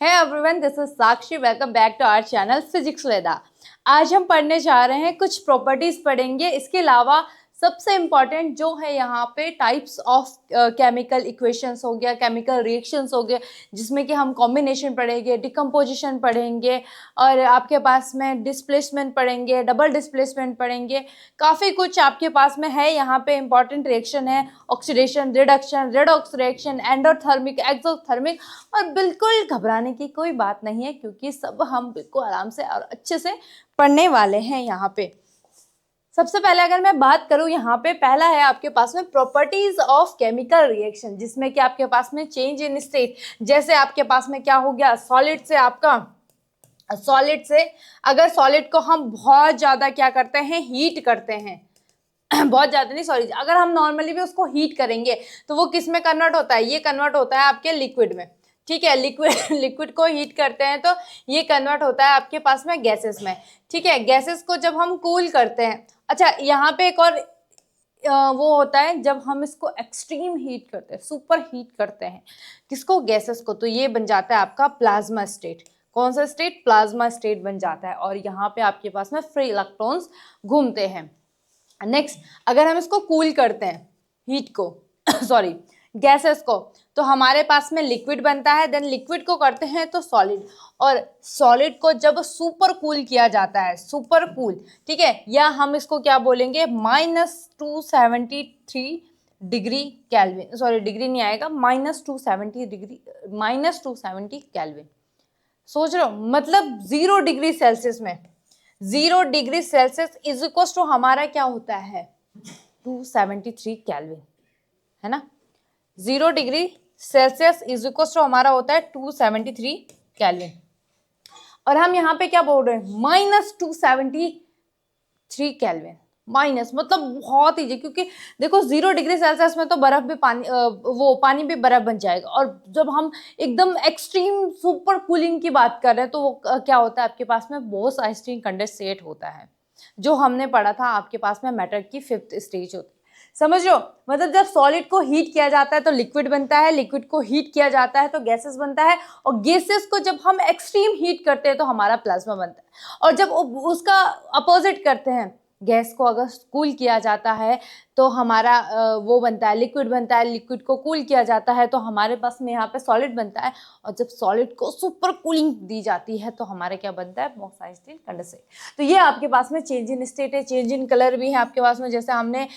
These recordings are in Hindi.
Hey everyone, this is Sakshi. Welcome back to our channel Physics Veda. आज हम पढ़ने जा रहे हैं, कुछ प्रॉपर्टीज पढ़ेंगे। इसके अलावा सबसे इम्पॉर्टेंट जो है यहाँ पे टाइप्स ऑफ केमिकल इक्वेशंस हो गया, केमिकल रिएक्शंस हो गए, जिसमें कि हम कॉम्बिनेशन पढ़ेंगे, डिकम्पोजिशन पढ़ेंगे और आपके पास में डिस्प्लेसमेंट पढ़ेंगे, डबल डिस्प्लेसमेंट पढ़ेंगे। काफ़ी कुछ आपके पास में है। यहाँ पे इंपॉर्टेंट रिएक्शन है oxidation, reduction, redox reaction, endothermic, exothermic. और बिल्कुल घबराने की कोई बात नहीं है, क्योंकि सब हम बिल्कुल आराम से और अच्छे से पढ़ने वाले हैं। यहाँ पे सबसे पहले अगर मैं बात करूं, यहाँ पे पहला है आपके पास में प्रॉपर्टीज ऑफ केमिकल रिएक्शन, जिसमें कि आपके पास में चेंज इन स्टेट। जैसे आपके पास में क्या हो गया, सॉलिड से अगर सॉलिड को हम बहुत ज्यादा क्या करते हैं, हीट करते हैं बहुत ज्यादा नहीं, सॉरी, अगर हम नॉर्मली भी उसको हीट करेंगे तो वो किस में कन्वर्ट होता है, ये कन्वर्ट होता है आपके लिक्विड में। ठीक है, लिक्विड को हीट करते हैं तो ये कन्वर्ट होता है आपके पास में गैसेस में। ठीक है, गैसेस को जब हम कूल करते हैं, अच्छा यहाँ पे एक और वो होता है जब हम इसको एक्सट्रीम हीट करते हैं, सुपर हीट करते हैं किसको, गैसेस को, तो ये बन जाता है आपका प्लाज्मा स्टेट। कौन सा स्टेट, प्लाज्मा स्टेट बन जाता है। और यहाँ पे आपके पास में फ्री इलेक्ट्रॉन्स घूमते हैं। नेक्स्ट, अगर हम इसको कूल करते हैं, हीट को सॉरी गैसेस को, तो हमारे पास में लिक्विड बनता है। देन लिक्विड को करते हैं तो सॉलिड, और सॉलिड को जब सुपर कूल किया जाता है, सुपर कूल, ठीक है, या हम इसको क्या बोलेंगे, -273 डिग्री केल्विन, सॉरी डिग्री नहीं आएगा, -270 केल्विन। सोच रहे हो, मतलब 0 डिग्री सेल्सियस में 0 degree Celsius is equal to हमारा क्या होता है, 273 केल्विन, है ना। 0 degree Celsius is equal to हमारा होता है 273 केल्विन। और हम यहाँ पे क्या बोल रहे हैं, -273 केल्विन, माइनस, मतलब बहुत ही, क्योंकि देखो 0 डिग्री सेल्सियस में तो बर्फ भी पानी भी बर्फ बन जाएगा। और जब हम एकदम एक्सट्रीम सुपर कूलिंग की बात कर रहे हैं तो वो क्या होता है, आपके पास में बोस आइंस्टीन कंडेंसेट होता है, जो हमने पढ़ा था आपके पास में मैटर की 5th स्टेज होती है। समझ लो, मतलब जब सॉलिड को हीट किया जाता है तो लिक्विड बनता है, लिक्विड को हीट किया जाता है तो गैसेस बनता है, और गैसेस को जब हम एक्सट्रीम हीट करते हैं तो हमारा प्लाज्मा बनता है। और जब उसका अपोजिट करते हैं, गैस को अगर कूल किया जाता है तो हमारा वो बनता है, लिक्विड बनता है, लिक्विड को कूल किया जाता है तो हमारे पास में यहाँ पे सॉलिड बनता है। और जब सॉलिड को सुपर कूलिंग दी जाती है तो हमारे क्या बनता है, बोस आइंस्टीन कंडेंसेट। तो ये आपके पास में चेंज इन स्टेट है। चेंज इन कलर भी है आपके पास में, जैसे हमने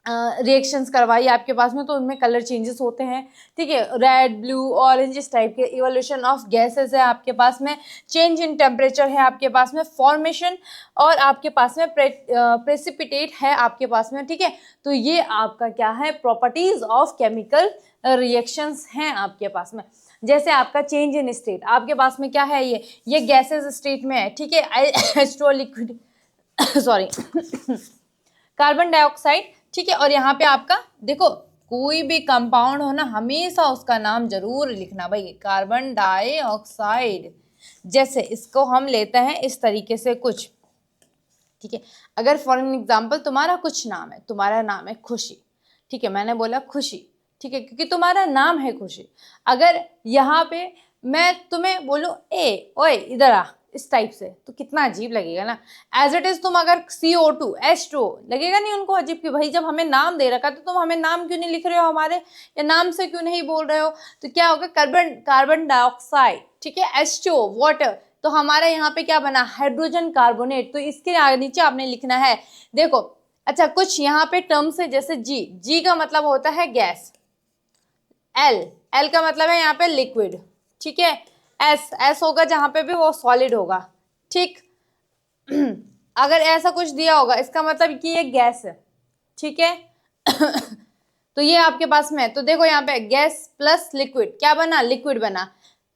रिएक्शंस करवाई आपके पास में तो उनमें कलर चेंजेस होते हैं। ठीक है, रेड, ब्लू, ऑरेंज, इस टाइप के। इवोल्यूशन ऑफ गैसेस है आपके पास में। चेंज इन टेम्परेचर है आपके पास में। फॉर्मेशन और आपके पास में प्रेसिपिटेट है आपके पास में। ठीक है, तो ये आपका क्या है, प्रॉपर्टीज ऑफ केमिकल रिएक्शंस हैं आपके पास में। जैसे आपका चेंज इन स्टेट आपके पास में क्या है, ये गैसेस स्टेट में है। ठीक है, H2O liquid sorry carbon dioxide. ठीक है, और यहाँ पे आपका देखो, कोई भी कंपाउंड हो ना, हमेशा उसका नाम जरूर लिखना भाई, कार्बन डाइऑक्साइड। जैसे इसको हम लेते हैं इस तरीके से कुछ, ठीक है, अगर फॉर एन एग्जाम्पल तुम्हारा कुछ नाम है, तुम्हारा नाम है खुशी, ठीक है, मैंने बोला खुशी, ठीक है, क्योंकि तुम्हारा नाम है खुशी। अगर यहाँ पे मैं तुम्हें बोलूँ ए ओए इधर आ, इस टाइप से, तो कितना अजीब लगेगा ना। एज इट इज तुम अगर CO2 H2O, लगेगा नहीं उनको अजीब कि भाई जब हमें नाम दे रखा तो तुम हमें नाम क्यों नहीं लिख रहे हो हमारे, या नाम से क्यों नहीं बोल रहे हो। तो क्या होगा, कार्बन डाइऑक्साइड, ठीक है, H2O वाटर, तो हमारा यहाँ पे क्या बना, हाइड्रोजन कार्बोनेट। तो इसके नीचे आपने लिखना है, देखो, अच्छा कुछ यहाँ पे टर्म्स है, जैसे जी का मतलब होता है गैस, एल का मतलब है यहाँ पे लिक्विड, ठीक है, एस होगा जहां पे भी वो सॉलिड होगा। ठीक अगर ऐसा कुछ दिया होगा इसका मतलब कि ये गैस है। ठीक है तो ये आपके पास में है। तो देखो यहाँ पे गैस प्लस लिक्विड क्या बना, लिक्विड बना।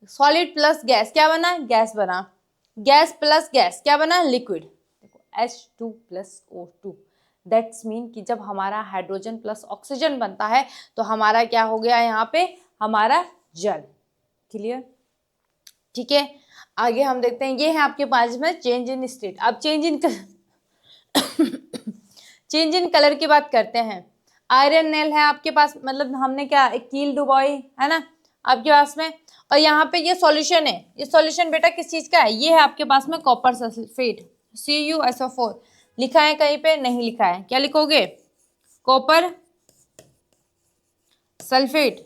सॉलिड प्लस गैस क्या बना, गैस बना। गैस प्लस गैस क्या बना, लिक्विड। देखो H2 + O2, दैट्स मीन कि जब हमारा हाइड्रोजन प्लस ऑक्सीजन बनता है तो हमारा क्या हो गया, यहाँ पे हमारा जल। क्लियर, ठीक है, आगे हम देखते हैं, ये है आपके पास में चेंज इन स्टेट। अब चेंज इन कलर की बात करते हैं। आयरन नेल है आपके पास, मतलब हमने क्या, एक कील डुबोई है ना आपके पास में, और यहाँ पे ये सॉल्यूशन है, ये सॉल्यूशन बेटा किस चीज का है, ये है आपके पास में कॉपर सल्फेट CuSO4। लिखा है कहीं पे, नहीं लिखा है, क्या लिखोगे, कॉपर सल्फेट।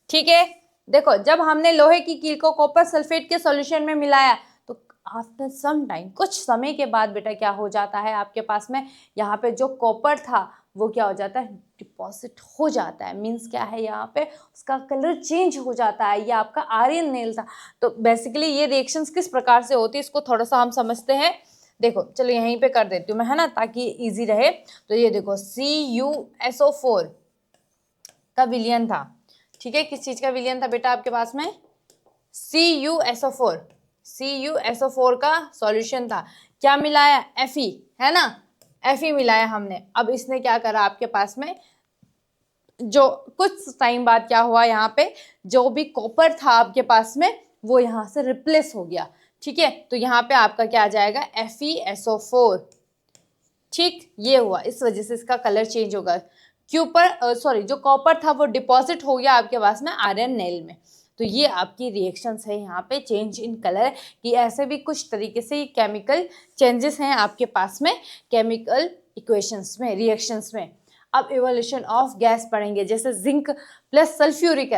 ठीक है, देखो जब हमने लोहे की कील को कॉपर सल्फेट के सॉल्यूशन में मिलाया तो आफ्टर सम टाइम, कुछ समय के बाद बेटा क्या हो जाता है आपके पास में, यहाँ पे जो कॉपर था वो क्या हो जाता है, डिपॉजिट हो जाता है। मींस क्या है, यहाँ पे उसका कलर चेंज हो जाता है। ये आपका आर्यन नेल था। तो बेसिकली ये रिएक्शंस किस प्रकार से होती है इसको थोड़ा सा हम समझते हैं। देखो चलो यहीं पे कर देती हूँ मैं, है ना, ताकि इजी रहे। तो ये देखो CuSO4 का विलयन था, ठीक है, किस चीज का विलयन था बेटा आपके पास में, CuSO4 का सॉल्यूशन था। क्या मिलाया, Fe, है ना, Fe मिलाया हमने। अब इसने क्या करा आपके पास में, जो कुछ टाइम बाद क्या हुआ, यहाँ पे जो भी कॉपर था आपके पास में वो यहाँ से रिप्लेस हो गया। ठीक है, तो यहाँ पे आपका क्या आ जाएगा, FeSO4। ठीक, ये हुआ, इस वजह से इसका कलर चेंज होगा। सॉरी, जो कॉपर था वो डिपॉजिट हो गया आपके पास में आयरन नेल में। तो ये आपकी रिएक्शंस है यहाँ पे, चेंज इन कलर की। ऐसे भी कुछ तरीके से केमिकल चेंजेस हैं आपके पास में केमिकल इक्वेशंस में, रिएक्शंस में। अब इवोल्यूशन ऑफ गैस पढ़ेंगे, जैसे जिंक प्लस सल्फ्यूरिक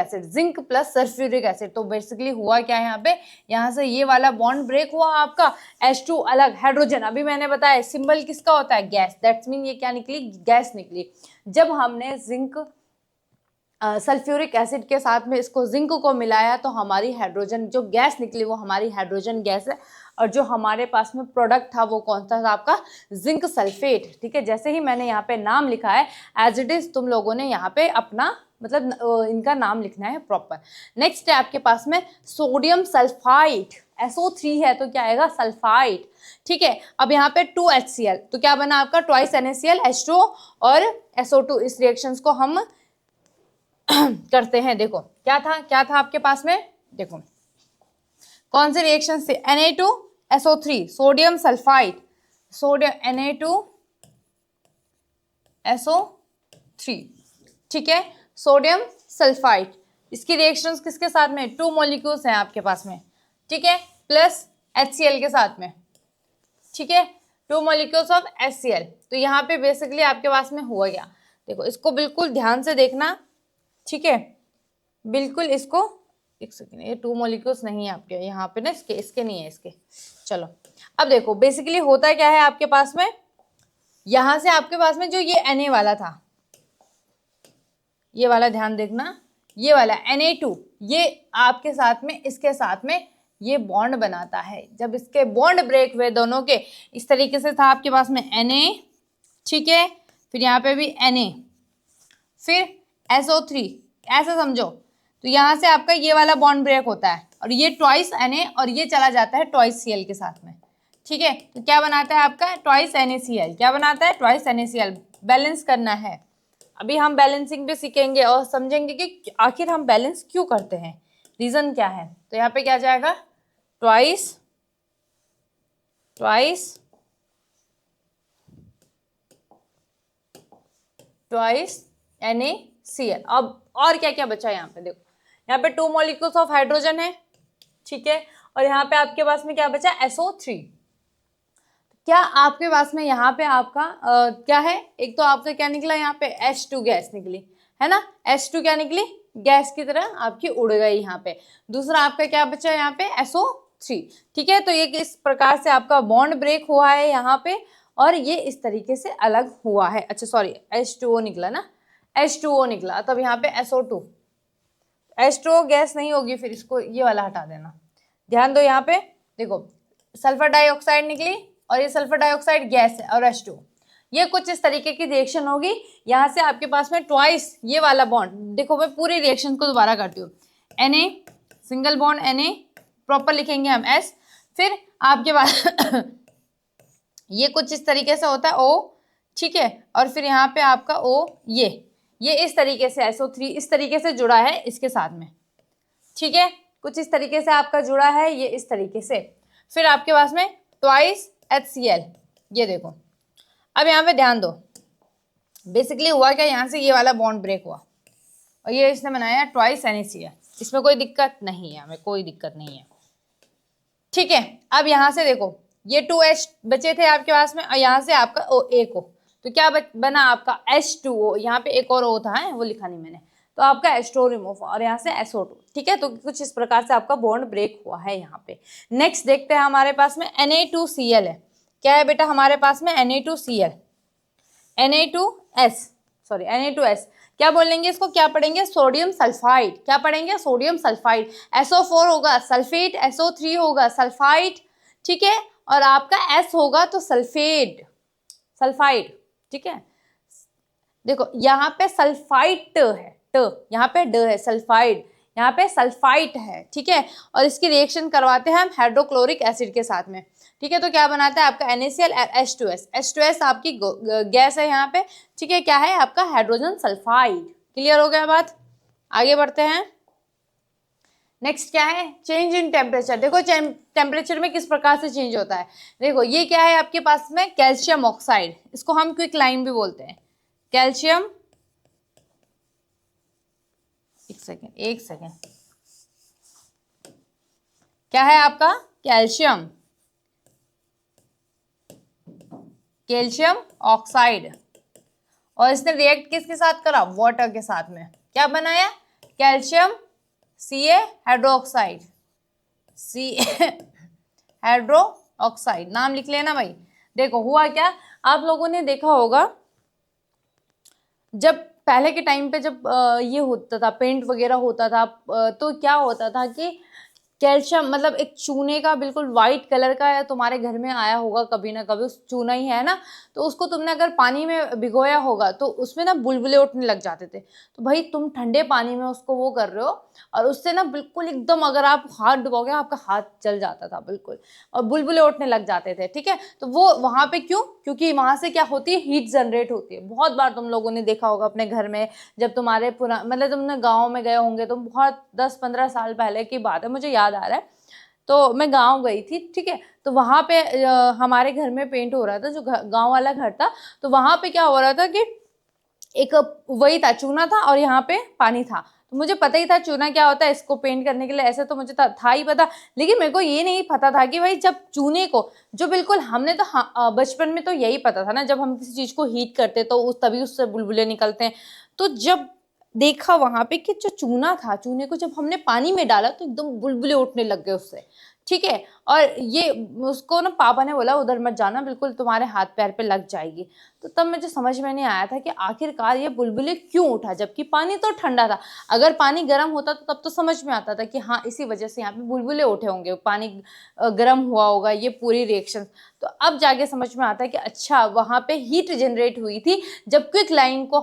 एसिड। तो बेसिकली हुआ क्या है यहाँ पे, यहाँ से ये वाला बॉन्ड ब्रेक हुआ आपका, H2 अलग, हाइड्रोजन। अभी मैंने बताया सिंबल किसका होता है, गैस। दैट्स मीन ये क्या निकली, गैस निकली। जब हमने जिंक सल्फ्यूरिक एसिड के साथ में इसको जिंक को मिलाया तो हमारी हाइड्रोजन जो गैस निकली वो हमारी हाइड्रोजन गैस है। और जो हमारे पास में प्रोडक्ट था वो कौन सा था आपका, जिंक सल्फेट। ठीक है, जैसे ही मैंने यहाँ पे नाम लिखा है एज इट इज तुम लोगों ने यहाँ पे अपना मतलब इनका नाम लिखना है प्रॉपर। नेक्स्ट है आपके पास में सोडियम सल्फाइड, SO3 है तो क्या आएगा, सल्फाइड। ठीक है, अब यहाँ पे 2HCl तो क्या बना आपका, ट्वाइस NaCl H2O और SO2। इस रिएक्शंस को हम करते हैं। देखो क्या था आपके पास में, देखो कौन से रिएक्शन से, Na2SO3 sodium sulphide, sodium Na2SO3। ठीक है, सोडियम सल्फाइड, इसकी रिएक्शंस किसके साथ में, 2 मॉलिक्यूल्स हैं आपके पास में। ठीक है, प्लस HCl के साथ में। ठीक है, 2 मॉलिक्यूल्स ऑफ HCl। तो यहाँ पे बेसिकली आपके पास में हुआ क्या, देखो इसको बिल्कुल ध्यान से देखना। ठीक है, बिल्कुल इसको, एक सेकेंड, ये 2 मॉलिक्यूल्स नहीं है आपके यहाँ पे ना, इसके नहीं है इसके। चलो अब देखो बेसिकली होता क्या है आपके पास में, यहां से आपके पास में जो ये Na वाला था, ये वाला ध्यान देखना, ये वाला Na2, ये आपके साथ में इसके साथ में ये बॉन्ड बनाता है। जब इसके बॉन्ड ब्रेक हुए दोनों के, इस तरीके से था आपके पास में Na, ठीक है, फिर यहाँ पे भी Na, फिर SO3, ऐसा समझो। तो यहाँ से आपका ये वाला बॉन्ड ब्रेक होता है और ये ट्वाइस Na और ये चला जाता है ट्वाइस Cl के साथ में। ठीक है, तो क्या बनाता है आपका, ट्वाइस NaCl, क्या बनाता है, ट्वाइस NaCl। बैलेंस करना है, अभी हम बैलेंसिंग भी सीखेंगे और समझेंगे कि आखिर हम बैलेंस क्यों करते हैं, रीजन क्या है। तो यहाँ पे क्या जाएगा, ट्वाइस NaCl। अब और क्या क्या बचा यहाँ पे, देखो यहाँ पे 2 मॉलिक्यूल्स ऑफ हाइड्रोजन है। ठीक है, और यहाँ पे आपके पास में क्या बचा, SO3। क्या आपके पास में यहाँ पे आपका क्या है, एक तो आपसे क्या निकला, यहाँ पे H2 गैस निकली, है ना, H2 क्या निकली, गैस की तरह आपकी उड़ गई यहाँ पे। दूसरा आपका क्या बचा यहाँ पे, SO3। ठीक है, तो ये किस प्रकार से आपका बॉन्ड ब्रेक हुआ है यहाँ पे और ये इस तरीके से अलग हुआ है। अच्छा सॉरी, H2O निकला ना, H2O निकला, तब यहाँ पे SO2, H2O गैस नहीं होगी, फिर इसको ये वाला हटा देना। ध्यान दो यहाँ पे, देखो सल्फर डाइऑक्साइड निकली और ये सल्फर डाइऑक्साइड गैस है और H2O। ये कुछ इस तरीके की रिएक्शन होगी। यहाँ से आपके पास में ट्वाइस ये वाला बॉन्ड, देखो मैं पूरी रिएक्शन को दोबारा करती हूँ। Na single bond Na, proper लिखेंगे हम S, फिर आपके पास ये कुछ इस तरीके से होता है O, ठीक है, और फिर यहाँ पे आपका O, ये इस तरीके से SO3 इस तरीके से जुड़ा है इसके साथ में। ठीक है, कुछ इस तरीके से आपका जुड़ा है ये इस तरीके से। फिर आपके पास में ट्वाइस HCl, ये देखो। अब यहाँ पे ध्यान दो, बेसिकली हुआ क्या, यहाँ से ये वाला बॉन्ड ब्रेक हुआ, और ये इसने बनाया ट्वाइस NaCl। इसमें कोई दिक्कत नहीं है, हमें कोई दिक्कत नहीं है। ठीक है, अब यहाँ से देखो ये 2H बचे थे आपके पास में और यहाँ से आपका एक O, तो क्या बना आपका H2O। यहाँ पे एक और O था है, वो लिखा नहीं मैंने, तो आपका H2O रिमूव और यहाँ से SO2। ठीक है, तो कुछ इस प्रकार से आपका बॉन्ड ब्रेक हुआ है यहाँ पे। नेक्स्ट देखते हैं हमारे पास में Na2Cl है। क्या है बेटा हमारे पास में Na2Cl, Na2S, क्या बोलेंगे इसको, क्या पढ़ेंगे, सोडियम सल्फाइड। क्या पढ़ेंगे, सोडियम सल्फाइड। SO4 होगा सल्फेट, SO3 होगा सल्फाइड। ठीक है, और आपका S होगा तो सल्फाइड। ठीक है, देखो यहाँ पे सल्फाइट है, यहाँ पे ड है, सल्फाइड, यहाँ पे सल्फाइट है। ठीक है, और इसकी रिएक्शन करवाते हैं हम हाइड्रोक्लोरिक एसिड के साथ में। ठीक है, तो क्या बनाता है आपका NaCl H2S। H2S आपकी गैस है यहाँ पे। ठीक है, क्या है आपका हाइड्रोजन सल्फाइड। क्लियर हो गया बात, आगे बढ़ते हैं। नेक्स्ट क्या है, चेंज इन टेम्परेचर। देखो टेम्परेचर में किस प्रकार से चेंज होता है। देखो ये क्या है आपके पास में, कैल्शियम ऑक्साइड, इसको हम क्विक लाइम भी बोलते हैं, कैल्शियम। एक सेकेंड, क्या है आपका कैल्शियम ऑक्साइड, और इसने रिएक्ट किसके साथ करा, वाटर के साथ में। क्या बनाया, कैल्शियम Ca हाइड्रोक्साइड, नाम लिख लेना भाई। देखो हुआ क्या, आप लोगों ने देखा होगा जब पहले के टाइम पे जब ये होता था, पेंट वगैरह होता था, तो क्या होता था कि कैल्शियम मतलब एक चूने का बिल्कुल वाइट कलर का है, तुम्हारे घर में आया होगा कभी ना कभी, उस चूना ही है ना, तो उसको तुमने अगर पानी में भिगोया होगा तो उसमें ना बुलबुले उठने लग जाते थे। तो भाई तुम ठंडे पानी में उसको वो कर रहे हो और उससे ना बिल्कुल एकदम अगर आप हाथ डुबोगे आपका हाथ जल जाता था बिल्कुल, और बुलबुले उठने लग जाते थे। ठीक है, तो वो वहां पे क्यों, क्योंकि वहां से क्या होती है, हीट जनरेट होती है। बहुत बार तुम लोगों ने देखा होगा अपने घर में, जब तुम्हारे मतलब तुमने गाँव में गए होंगे, तो बहुत 10-15 साल पहले की बात है, मुझे याद आ रहा है। तो मैं गांव गई थी। ठीक है, तो वहां पे हमारे घर में पेंट हो रहा था, जो गांव वाला घर था, तो वहां पे क्या हो रहा था कि एक वही था, चूना था और यहाँ पे पानी था। तो मुझे पता ही था चूना क्या होता है, इसको पेंट करने के लिए, ऐसे तो मुझे था ही पता, लेकिन मेरे को ये नहीं पता था कि भाई जब चूने को, जो बिल्कुल हमने तो बचपन में तो यही पता था ना, जब हम किसी चीज को हीट करते तो तभी उससे बुलबुले निकलते हैं। तो जब देखा वहां पे कि जो चूना था, चूने को जब हमने पानी में डाला तो एकदम बुलबुले उठने लग गए उससे। ठीक है, और ये उसको ना पापा ने बोला उधर मत जाना, बिल्कुल तुम्हारे हाथ पैर पे लग जाएगी। तो तब मुझे समझ में नहीं आया था कि आखिरकार ये बुलबुले क्यों उठा, जबकि पानी तो ठंडा था। अगर पानी गर्म होता तो तब तो समझ में आता था कि हाँ इसी वजह से यहाँ पे बुलबुले उठे होंगे, पानी गर्म हुआ होगा, ये पूरी रिएक्शन। तो अब जाके समझ में आता है कि अच्छा वहां पे हीट जनरेट हुई थी, जब क्विक लाइम को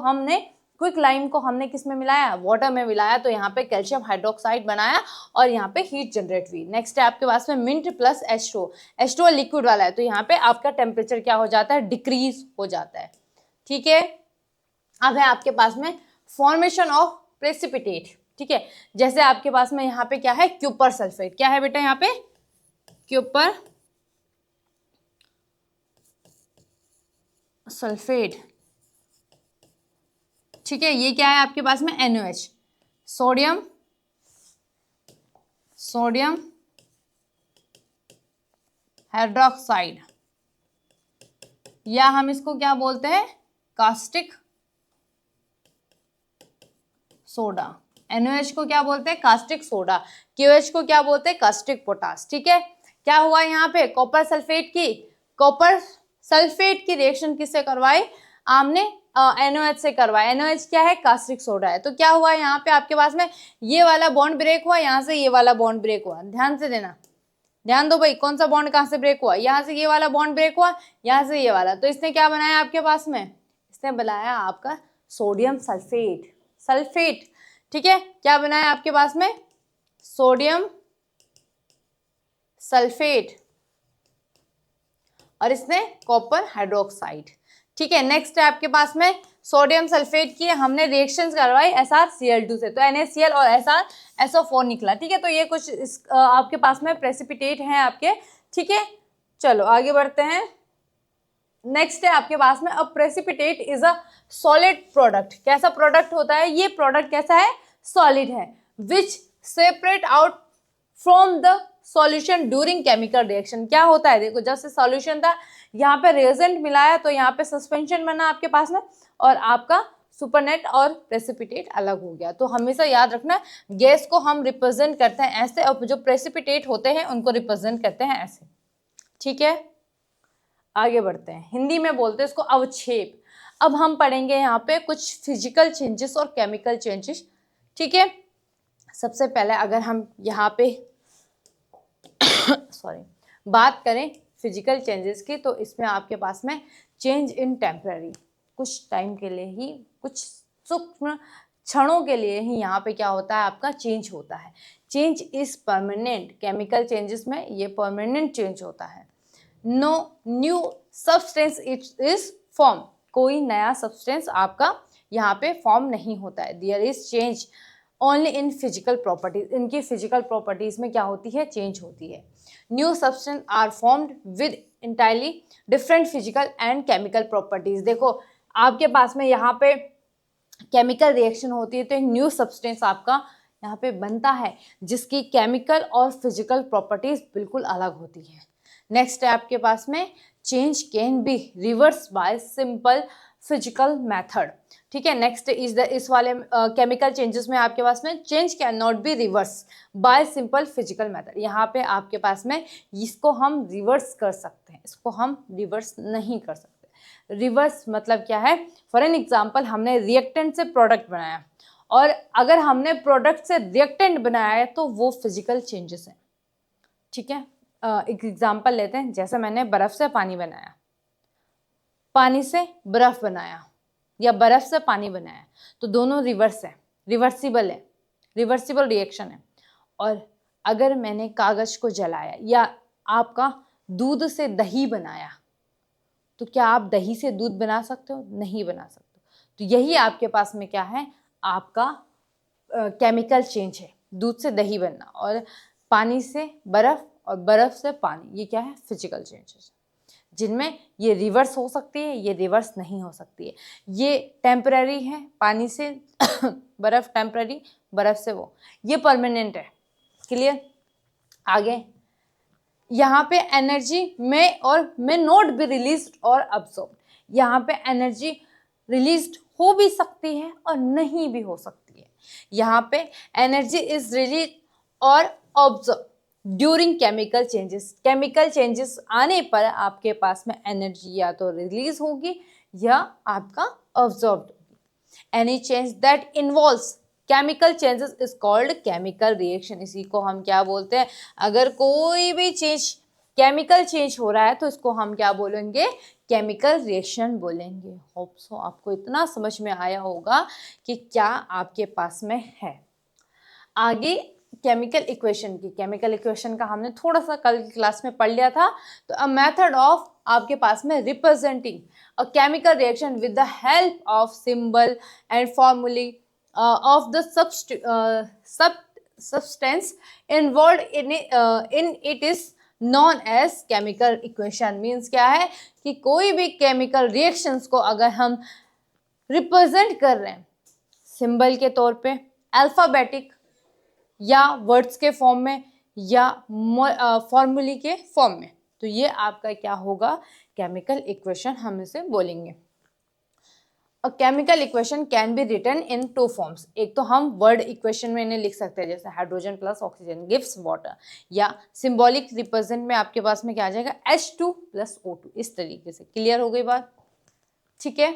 हमने किस में मिलाया, वाटर में मिलाया, तो यहाँ पे कैल्शियम हाइड्रोक्साइड बनाया और यहाँ पे हीट जनरेट हुई। नेक्स्ट है आपके पास में मिंट प्लस H2O लिक्विड वाला है, तो यहाँ पे आपका टेम्परेचर क्या हो जाता है, डिक्रीज हो जाता है। ठीक है, अब है आपके पास में फॉर्मेशन ऑफ प्रेसिपिटेट। ठीक है, जैसे आपके पास में यहाँ पे क्या है, क्यूपर सल्फेट। क्या है बेटा यहाँ पे, क्यूपर सल्फेट। ठीक है, ये क्या है आपके पास में, NaOH, सोडियम हाइड्रोक्साइड, या हम इसको क्या बोलते हैं, कास्टिक सोडा। NaOH को क्या बोलते हैं, कास्टिक सोडा। KOH को क्या बोलते हैं, कास्टिक पोटास। ठीक है, क्या हुआ यहाँ पे, कॉपर सल्फेट की रिएक्शन किससे करवाई, हमने NaOH से करवाया। NaOH क्या है, कास्टिक सोडा है। तो क्या हुआ यहाँ पे आपके पास में, ये वाला बॉन्ड ब्रेक हुआ, यहाँ से ये वाला बॉन्ड ब्रेक हुआ। ध्यान से देना, ध्यान दो भाई, कौन सा बॉन्ड कहाँ से ब्रेक हुआ, यहाँ से ये वाला बॉन्ड ब्रेक हुआ, यहाँ से ये वाला। तो इसने क्या बनाया आपके पास में, इसने बनाया आपका सोडियम सल्फेट। ठीक है, क्या बनाया आपके पास में, सोडियम सल्फेट, और इसने कॉपर हाइड्रोक्साइड। ठीक है, नेक्स्ट है आपके पास में सोडियम सल्फेट की हमने रिएक्शंस करवाई SrCl2 से, तो NaCl और SO4 निकला। ठीक है, तो ये कुछ आपके पास में प्रेसिपिटेट हैं आपके। ठीक है, चलो आगे बढ़ते हैं। नेक्स्ट है आपके पास में, a precipitate is a solid product. कैसा प्रोडक्ट होता है ये? प्रोडक्ट कैसा है? सॉलिड है। विच separate out from the solution during chemical reaction. क्या होता है? देखो, जैसे सॉल्यूशन था, यहाँ पे रिएजेंट मिलाया तो यहाँ पे सस्पेंशन बना आपके पास में, और आपका सुपरनेट और प्रेसिपिटेट अलग हो गया। तो हमेशा याद रखना, गैस को हम रिप्रेजेंट करते हैं ऐसे, और जो प्रेसिपिटेट होते हैं उनको रिप्रेजेंट करते हैं ऐसे। ठीक है, आगे बढ़ते हैं। हिंदी में बोलते हैं इसको अवक्षेप। अब हम पढ़ेंगे यहाँ पे कुछ फिजिकल चेंजेस और केमिकल चेंजेस। ठीक है, सबसे पहले अगर हम यहाँ पे सॉरी बात करें फिजिकल चेंजेस की, तो इसमें आपके पास में चेंज इन टेम्पररी, कुछ टाइम के लिए ही, कुछ सूक्ष्म क्षणों के लिए ही यहाँ पे क्या होता है? आपका चेंज होता है। Change is permanent. Chemical changes में ये परमानेंट चेंज होता है। No new substance is form. कोई नया सब्सटेंस आपका यहाँ पे फॉर्म नहीं होता है। There is change only in physical properties. इनकी फिजिकल प्रॉपर्टीज में क्या होती है? चेंज होती है। New substance are formed with entirely different physical and chemical properties. देखो, आपके पास में यहाँ पे केमिकल रिएक्शन होती है तो एक न्यू सब्सटेंस आपका यहाँ पे बनता है, जिसकी केमिकल और फिजिकल प्रॉपर्टीज बिल्कुल अलग होती है। नेक्स्ट है आपके पास में, change can be reverse bye simple physical method. ठीक है, नेक्स्ट इज द, इस वाले केमिकल चेंजेस में आपके पास में change can not be reverse bye simple physical method. यहाँ पे आपके पास में इसको हम रिवर्स कर सकते हैं, इसको हम रिवर्स नहीं कर सकते। रिवर्स मतलब क्या है? फॉर एन एग्जाम्पल, हमने रिएक्टेंट से प्रोडक्ट बनाया, और अगर हमने प्रोडक्ट से रिएक्टेंट बनाया है तो वो फिजिकल चेंजेस हैं। ठीक है, एक एग्जाम्पल लेते हैं। जैसे मैंने बर्फ से पानी बनाया, पानी से बर्फ बनाया, या बर्फ से पानी बनाया, तो दोनों रिवर्स है, रिवर्सिबल है, रिवर्सिबल रिएक्शन है। और अगर मैंने कागज को जलाया, या आपका दूध से दही बनाया, तो क्या आप दही से दूध बना सकते हो? नहीं बना सकते। तो यही आपके पास में क्या है? आपका केमिकल चेंज है। दूध से दही बनना, और पानी से बर्फ, और बर्फ से पानी, ये क्या है? फिजिकल चेंजेस, जिनमें ये रिवर्स हो सकती है, ये रिवर्स नहीं हो सकती है। ये टेम्पररी है, पानी से बर्फ टेम्पररी, बर्फ से वो, ये परमानेंट है। क्लियर? आगे यहाँ पे एनर्जी में और मे नॉट बी रिलीज्ड और अब्सॉर्ब। यहाँ पे एनर्जी रिलीज्ड हो भी सकती है और नहीं भी हो सकती है। यहाँ पे एनर्जी इज रिलीज और observe during chemical changes. Chemical changes आने पर आपके पास में एनर्जी या तो रिलीज होगी या आपका ऑब्जर्व होगी। Any change that involves chemical changes is called chemical reaction. इसी को हम क्या बोलते हैं? अगर कोई भी चीज केमिकल चेंज हो रहा है तो इसको हम क्या बोलेंगे? केमिकल रिएक्शन बोलेंगे। होप सो आपको इतना समझ में आया होगा कि क्या आपके पास में है। आगे केमिकल इक्वेशन की, केमिकल इक्वेशन का हमने थोड़ा सा कल की क्लास में पढ़ लिया था। तो अ मेथड ऑफ आपके पास में representing a chemical reaction with the help of symbol and formulae of the substance involved in it is known as chemical equation। Means क्या है कि कोई भी केमिकल रिएक्शंस को अगर हम रिप्रेजेंट कर रहे हैं सिंबल के तौर पे, अल्फाबेटिक या वर्ड्स के फॉर्म में, या फॉर्मूले के फॉर्म में, तो ये आपका क्या होगा? केमिकल इक्वेशन हम इसे बोलेंगे। A chemical equation can be written in two forms। एक तो हम वर्ड इक्वेशन में इन्हें लिख सकते हैं, जैसे hydrogen plus oxygen gives water, या सिंबॉलिक रिप्रेजेंट में आपके पास में क्या आ जाएगा? H2 प्लस O2, इस तरीके से। क्लियर हो गई बात? ठीक है,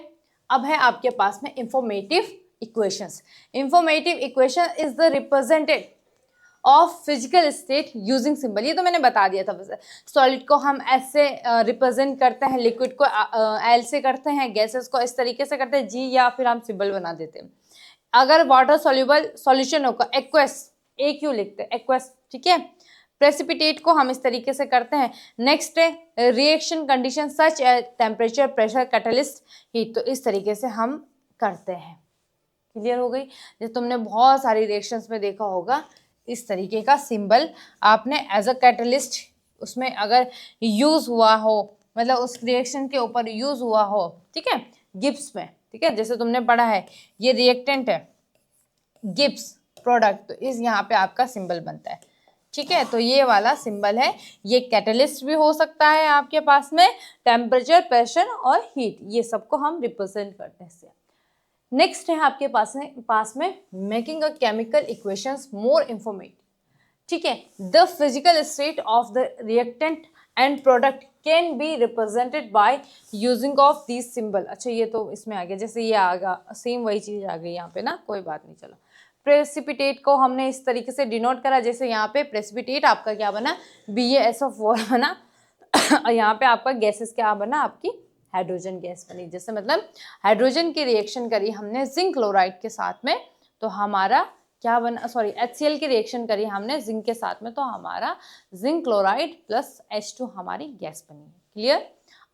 अब है आपके पास में informative equations. Informative equation is the represented of physical state using symbol. ये तो मैंने बता दिया था। वैसे सॉलिड को हम एस से रिप्रेजेंट करते हैं, लिक्विड को एल से करते हैं, गैसेस को इस तरीके से करते हैं जी, या फिर हम सिंबल बना देते हैं। अगर वाटर सॉल्युबल सॉल्यूशन होगा एक्वस, ए क्यू लिखते हैं, एक्वस। ठीक है, प्रेसिपिटेट को हम इस तरीके से करते हैं। नेक्स्ट है reaction condition such as temperature, pressure, catalyst, heat, तो इस तरीके से हम करते हैं। क्लियर हो गई? जैसे तुमने बहुत सारी रिएक्शंस में देखा होगा, इस तरीके का सिंबल आपने एज अ कैटलिस्ट उसमें अगर यूज हुआ हो, मतलब उस रिएक्शन के ऊपर यूज हुआ हो, ठीक है, गिब्स में, ठीक है, जैसे तुमने पढ़ा है ये रिएक्टेंट है गिब्स प्रोडक्ट, तो इस यहाँ पे आपका सिंबल बनता है, ठीक है, तो ये वाला सिंबल है। ये कैटलिस्ट भी हो सकता है आपके पास में, टेम्परेचर, प्रेशर और हीट, ये सबको हम रिप्रेजेंट करते हैं। नेक्स्ट है आपके पास में making a chemical equations more informative, ठीक है, the physical state of the reactant and product can be represented by using of this symbol. अच्छा ये तो इसमें आ गया, जैसे ये आ गया, सेम वही चीज आ गई यहाँ पे ना, कोई बात नहीं। चलो, प्रेसिपिटेट को हमने इस तरीके से डिनोट करा, जैसे यहाँ पे प्रेसिपिटेट आपका क्या बना, BaSO4 बना और यहाँ पे आपका गैसेस क्या बना, आपकी हाइड्रोजन गैस बनी। जैसे मतलब हाइड्रोजन की रिएक्शन करी हमने जिंक क्लोराइड के साथ में, तो हमारा क्या बना, सॉरी HCl की रिएक्शन करी हमने जिंक के साथ में, तो हमारा जिंक क्लोराइड प्लस H2 हमारी गैस बनी है। क्लियर?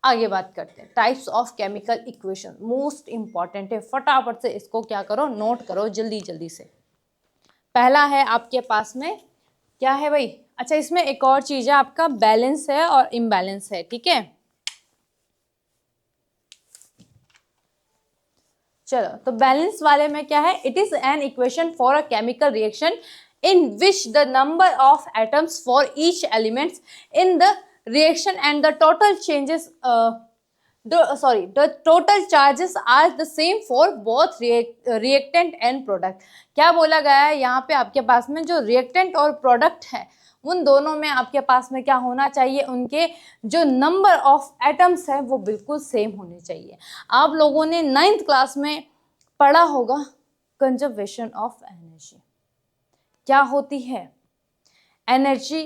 आगे बात करते हैं types of chemical equation, most important है, फटाफट से इसको क्या करो, नोट करो जल्दी जल्दी से। पहला है आपके पास में क्या है भाई, अच्छा इसमें एक और चीज है, आपका बैलेंस है और इम्बैलेंस है, ठीक है। चलो, तो बैलेंस वाले में क्या है, it is an equation for a chemical reaction in which the number of atoms for each elements in the reaction and the total changes the total charges are the same for both reactant and product। क्या बोला गया है यहाँ पे, आपके पास में जो रिएक्टेंट और प्रोडक्ट है उन दोनों में आपके पास में क्या होना चाहिए, उनके जो नंबर ऑफ एटम्स है वो बिल्कुल सेम होने चाहिए। आप लोगों ने 9th क्लास में पढ़ा होगा कंजर्वेशन ऑफ एनर्जी। क्या होती है, energy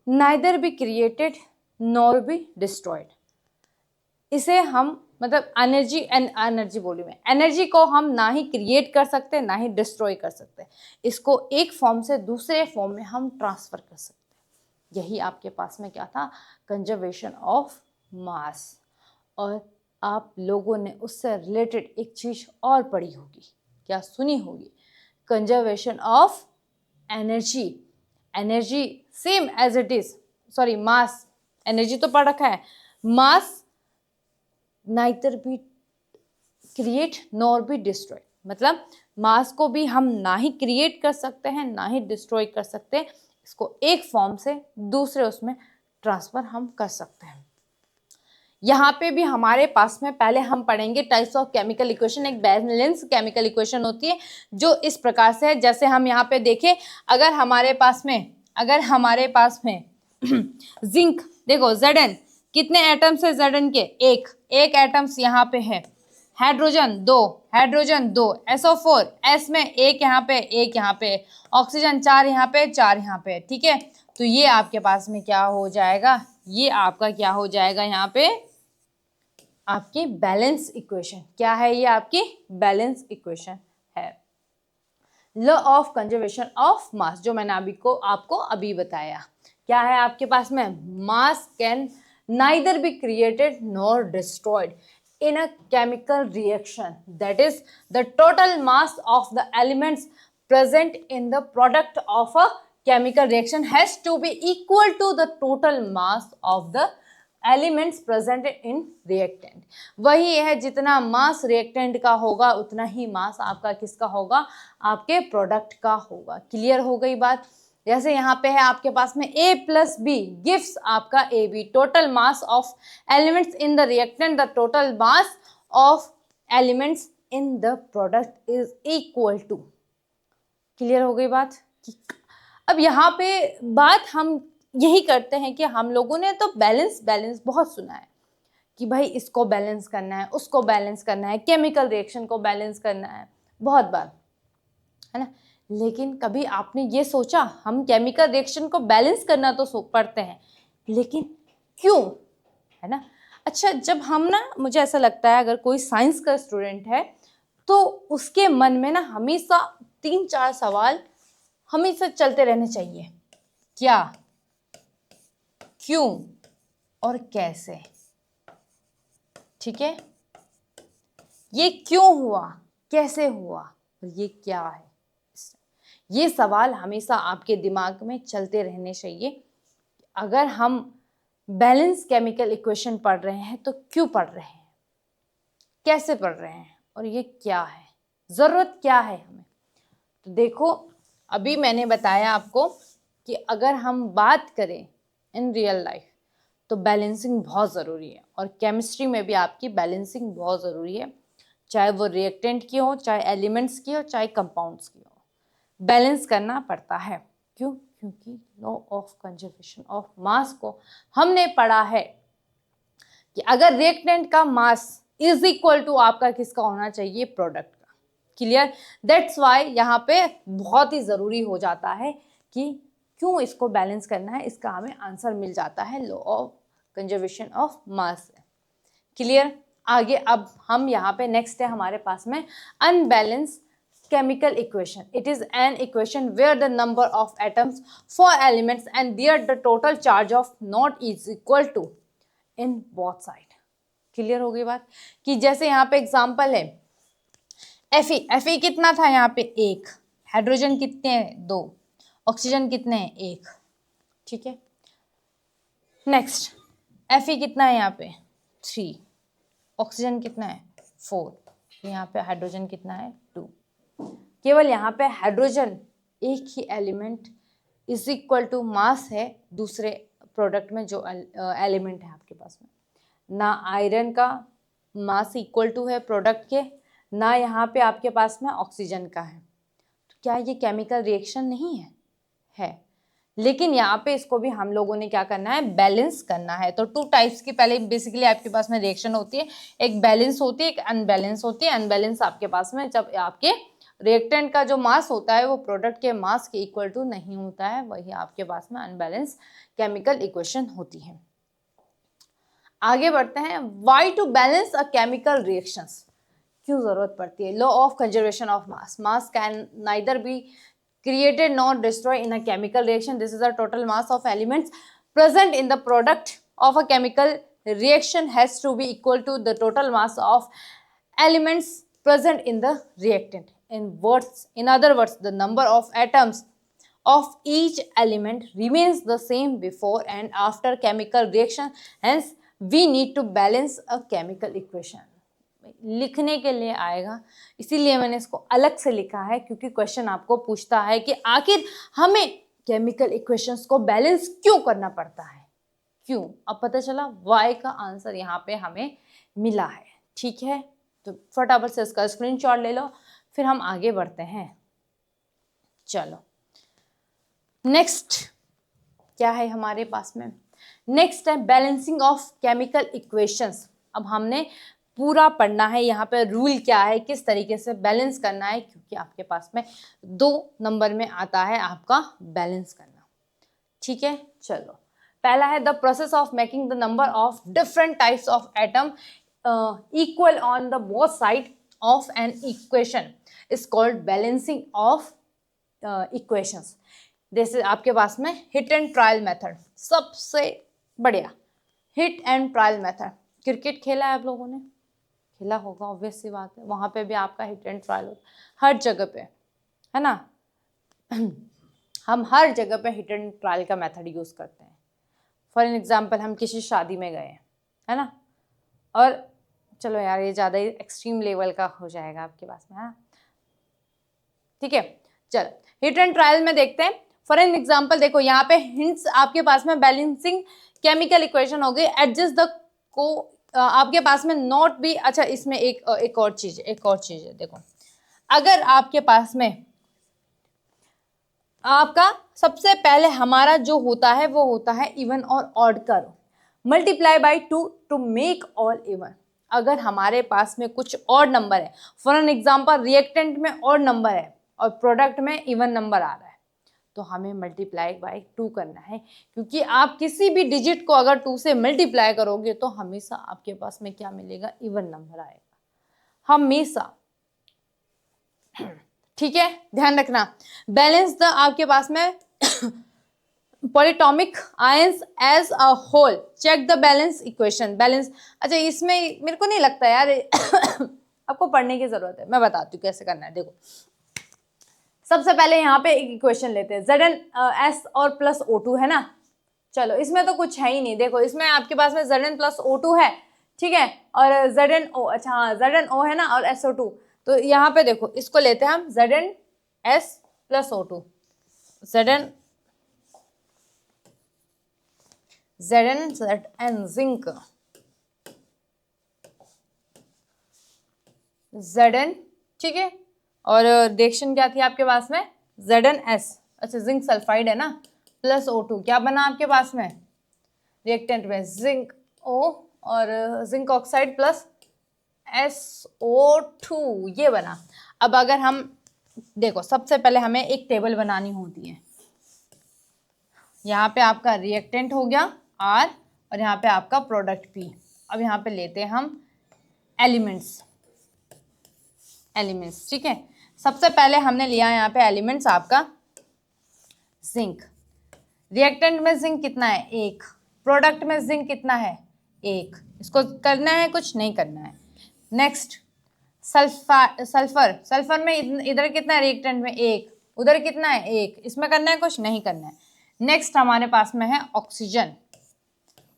neither be created nor be destroyed. इसे हम मतलब एनर्जी बोली मैं, एनर्जी को हम ना ही क्रिएट कर सकते ना ही डिस्ट्रॉय कर सकते, इसको एक फॉर्म से दूसरे फॉर्म में हम ट्रांसफर कर सकते। यही आपके पास में क्या था, कंजर्वेशन ऑफ मास। और आप लोगों ने उससे रिलेटेड एक चीज और पढ़ी होगी, क्या सुनी होगी, conservation of energy. Energy same as it is, sorry mass, energy तो पढ़ रखा है, mass neither be create nor be destroy, मतलब मास को भी हम ना ही क्रिएट कर सकते हैं ना ही डिस्ट्रॉय कर सकते हैं, इसको एक फॉर्म से दूसरे उसमें ट्रांसफर हम कर सकते हैं। यहाँ पे भी हमारे पास में पहले हम पढ़ेंगे टाइप्स ऑफ केमिकल इक्वेशन। एक बैलेंस केमिकल इक्वेशन होती है जो इस प्रकार से है, जैसे हम यहाँ पे देखें, अगर हमारे पास में जिंक देखो Zn, कितने एटम्स है Zn के, एक एटम्स यहाँ पे है, हाइड्रोजन दो, SO4 S में एक यहाँ पे, ऑक्सीजन 4 यहाँ पे, 4 यहाँ पे, ठीक है। तो ये आपके पास में क्या हो जाएगा, ये आपका क्या हो जाएगा, यहाँ पे आपकी बैलेंस इक्वेशन। क्या है ये, आपकी बैलेंस इक्वेशन है। लॉ ऑफ कंजर्वेशन ऑफ मास, जो मैंने आपको अभी बताया, क्या है आपके पास में, मास can neither be created nor destroyed in a chemical reaction, that is the total mass of the elements present in the product of a chemical reaction has to be equal to the total mass of the elements present in reactant। वही है, जितना मास रिएक्टेंट का होगा उतना ही मास आपका किसका होगा, आपके प्रोडक्ट का होगा। क्लियर हो गई बात। जैसे यहाँ पे है आपके पास में A + B गिव्स आपका AB, total mass of elements in the reactant, the total mass of elements in the product is equal to. Clear हो गई बात। अब यहाँ पे बात हम यही करते हैं कि हम लोगों ने तो बैलेंस बहुत सुना है कि भाई इसको बैलेंस करना है, उसको बैलेंस करना है, केमिकल रिएक्शन को बैलेंस करना है, बहुत बार, है ना। लेकिन कभी आपने ये सोचा, हम केमिकल रिएक्शन को बैलेंस करना तो पढ़ते हैं, लेकिन क्यों, है ना। अच्छा, जब हम ना, मुझे ऐसा लगता है अगर कोई साइंस का स्टूडेंट है तो उसके मन में ना हमेशा 3-4 सवाल हमेशा चलते रहने चाहिए। क्या, क्यों और कैसे। ठीक है, ये क्यों हुआ, कैसे हुआ और ये क्या है, ये सवाल हमेशा आपके दिमाग में चलते रहने चाहिए। अगर हम बैलेंस केमिकल इक्वेशन पढ़ रहे हैं तो क्यों पढ़ रहे हैं, कैसे पढ़ रहे हैं, और ये क्या है, ज़रूरत क्या है हमें। तो देखो अभी मैंने बताया आपको कि अगर हम बात करें इन रियल लाइफ तो बैलेंसिंग बहुत ज़रूरी है, और केमिस्ट्री में भी आपकी बैलेंसिंग बहुत ज़रूरी है, चाहे वो रिएक्टेंट की हो, चाहे एलिमेंट्स की हो, चाहे कंपाउंड्स की हो, बैलेंस करना पड़ता है। क्यों? क्योंकि लॉ ऑफ कंजर्वेशन ऑफ मास को हमने पढ़ा है कि अगर रिएक्टेंट का मास इज इक्वल टू आपका किसका होना चाहिए, प्रोडक्ट का। क्लियर? दैट्स वाई यहाँ पे बहुत ही ज़रूरी हो जाता है कि क्यों इसको बैलेंस करना है, इसका हमें आंसर मिल जाता है लॉ ऑफ कंजर्वेशन ऑफ मास से। क्लियर? आगे अब हम यहाँ पे नेक्स्ट है हमारे पास में unbalance chemical equation. It is an equation where the number of atoms for elements and the total charge of not is equal to in both side. Clear हो गई बात? कि जैसे यहाँ पे एग्जांपल है Fe कितना था यहाँ पे 1, हाइड्रोजन कितने हैं 2, ऑक्सीजन कितने हैं 1, ठीक है। नेक्स्ट Fe कितना है यहाँ पे 3, ऑक्सीजन कितना है 4, यहाँ पे हाइड्रोजन कितना है 2। केवल यहाँ पे हाइड्रोजन एक ही element is equal to mass है दूसरे प्रोडक्ट में जो एलिमेंट है आपके पास में, ना आयरन का मास इक्वल टू है प्रोडक्ट के, ना यहाँ पे आपके पास में ऑक्सीजन का है। तो क्या ये केमिकल रिएक्शन नहीं है? है। लेकिन यहाँ पे इसको भी हम लोगों ने क्या करना है, बैलेंस करना है। तो 2 टाइप्स की पहले बेसिकली आपके पास में रिएक्शन होती है, एक बैलेंस होती है, एक अनबैलेंस होती है। अनबैलेंस आपके पास में जब आपके रिएक्टेंट का जो मास होता है वो प्रोडक्ट के मास के इक्वल टू नहीं होता है, वही आपके पास में अनबैलेंस केमिकल इक्वेशन होती है। आगे बढ़ते हैं, why to balance a chemical reactions, क्यों जरूरत पड़ती है। Law of conservation of mass, mass can neither be created nor destroyed in a chemical reaction. This is the total mass of elements present in the product of a chemical reaction has to be equal to the total mass of elements present in the reactant. In other words, the number of atoms of each element remains the same before and after chemical reaction. Hence, we need to balance a chemical equation. लिखने के लिए आएगा, इसीलिए मैंने इसको अलग से लिखा है, क्योंकि क्वेश्चन आपको पूछता है कि आखिर हमें केमिकल इक्वेशंस को बैलेंस क्यों करना पड़ता है, क्यों। अब पता चला वाई का आंसर यहाँ पे हमें मिला है, ठीक है। तो फटाफट से इसका स्क्रीनशॉट ले लो, फिर हम आगे बढ़ते हैं। चलो नेक्स्ट क्या है हमारे पास में, नेक्स्ट है बैलेंसिंग ऑफ केमिकल इक्वेशंस। अब हमने पूरा पढ़ना है यहाँ पे रूल क्या है, किस तरीके से बैलेंस करना है, क्योंकि आपके पास में 2 नंबर में आता है आपका बैलेंस करना, ठीक है। चलो पहला है the process of making the number of different types of atom equal on the both side of an equation is called balancing of equations. जैसे आपके पास में हिट एंड ट्रायल मेथड सबसे बढ़िया, hit and trial method. Cricket खेला है आप लोगों ने, खेला होगा, ऑब्वियस सी बात है, वहाँ पे भी आपका हिट एंड ट्रायल होता है हर जगह पे, है ना। हम हर जगह पे हिट एंड ट्रायल का मेथड यूज करते हैं। फॉर एन एग्जांपल हम किसी शादी में गए, है ना, और चलो यार ये ज़्यादा ही एक्सट्रीम लेवल का हो जाएगा आपके पास में, है ना, ठीक है। चलो हिट एंड ट्रायल में देखते हैं। फॉर एन एग्जाम्पल देखो यहाँ पे हिंट्स आपके पास में बैलेंसिंग केमिकल इक्वेशन हो गई, एडजस्ट द को आपके पास में नॉट भी। अच्छा इसमें एक और चीज है, देखो अगर आपके पास में आपका सबसे पहले हमारा जो होता है वो होता है इवन और odd curve, multiply by 2 to make all even. अगर हमारे पास में कुछ ऑड नंबर है, फॉर एन एग्जांपल रिएक्टेंट में ऑड नंबर है और प्रोडक्ट में इवन नंबर आ रहा है, तो हमें मल्टीप्लाई बाय 2 करना है, क्योंकि आप किसी भी डिजिट को अगर 2 से मल्टीप्लाई करोगे तो हमेशा आपके पास में क्या मिलेगा, इवन नंबर आएगा हमेशा, ठीक है, ध्यान रखना। बैलेंस द आपके पास में polyatomic ions as a whole, check the balance equation. Balance, अच्छा इसमें मेरे को नहीं लगता यार आपको पढ़ने की जरूरत है, मैं बताती हूँ कैसे करना है। देखो सबसे पहले यहाँ पे एक इक्वेशन लेते हैं, Zn S और प्लस O2 है ना, चलो इसमें तो कुछ है ही नहीं, देखो इसमें आपके पास में Zn प्लस O2 है, ठीक है, और ZnO, अच्छा हाँ ZnO है ना, और SO2, तो यहाँ पे देखो इसको लेते हैं हम ZnS plus O2, Zn zinc, Zn, ठीक है, और रिएक्शन क्या थी आपके पास में ZnS, अच्छा जिंक सल्फाइड है ना, प्लस O2, क्या बना आपके पास में रिएक्टेंट में जिंक O और जिंक ऑक्साइड प्लस SO2, ये बना। अब अगर हम देखो सबसे पहले हमें एक टेबल बनानी होती है, यहाँ पे आपका रिएक्टेंट हो गया R और यहाँ पे आपका प्रोडक्ट P। अब यहाँ पे लेते हैं हम एलिमेंट्स, ठीक है, सबसे पहले हमने लिया यहाँ पे एलिमेंट्स आपका जिंक, रिएक्टेंट में जिंक कितना है 1, प्रोडक्ट में जिंक कितना है 1, इसको करना है कुछ नहीं करना है। नेक्स्ट सल्फर में इधर कितना है रिएक्टेंट में 1, उधर कितना है 1, इसमें करना है कुछ नहीं करना है। नेक्स्ट हमारे पास में है ऑक्सीजन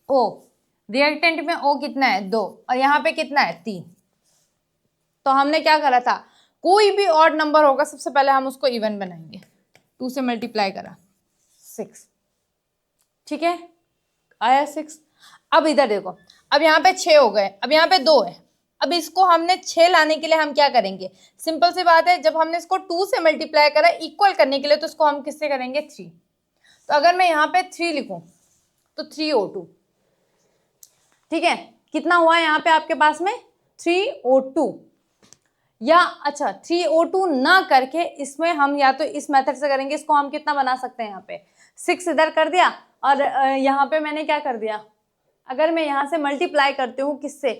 O, रिएक्टेंट में O कितना है 2 और यहाँ पे कितना है 3। तो हमने क्या करा था, कोई भी ऑड नंबर होगा सबसे पहले हम उसको इवन बनाएंगे, 2 से मल्टीप्लाई करा 6, ठीक है, आया 6। अब इधर देखो, अब यहाँ पे 6 हो गए, अब यहाँ पे 2 है, अब इसको हमने 6 लाने के लिए हम क्या करेंगे, सिंपल सी बात है, जब हमने इसको 2 से मल्टीप्लाई करा इक्वल करने के लिए, तो इसको हम किससे करेंगे 3। तो अगर मैं यहाँ पे 3 लिखूं तो 3O2, ठीक है, कितना हुआ यहाँ पे आपके पास में 3O2, या अच्छा 3O2 ना करके इसमें हम या तो इस मेथड से करेंगे, इसको हम कितना बना सकते हैं, यहाँ पे 6 इधर कर दिया और यहाँ पे मैंने क्या कर दिया, अगर मैं यहाँ से मल्टीप्लाई करती हूँ किससे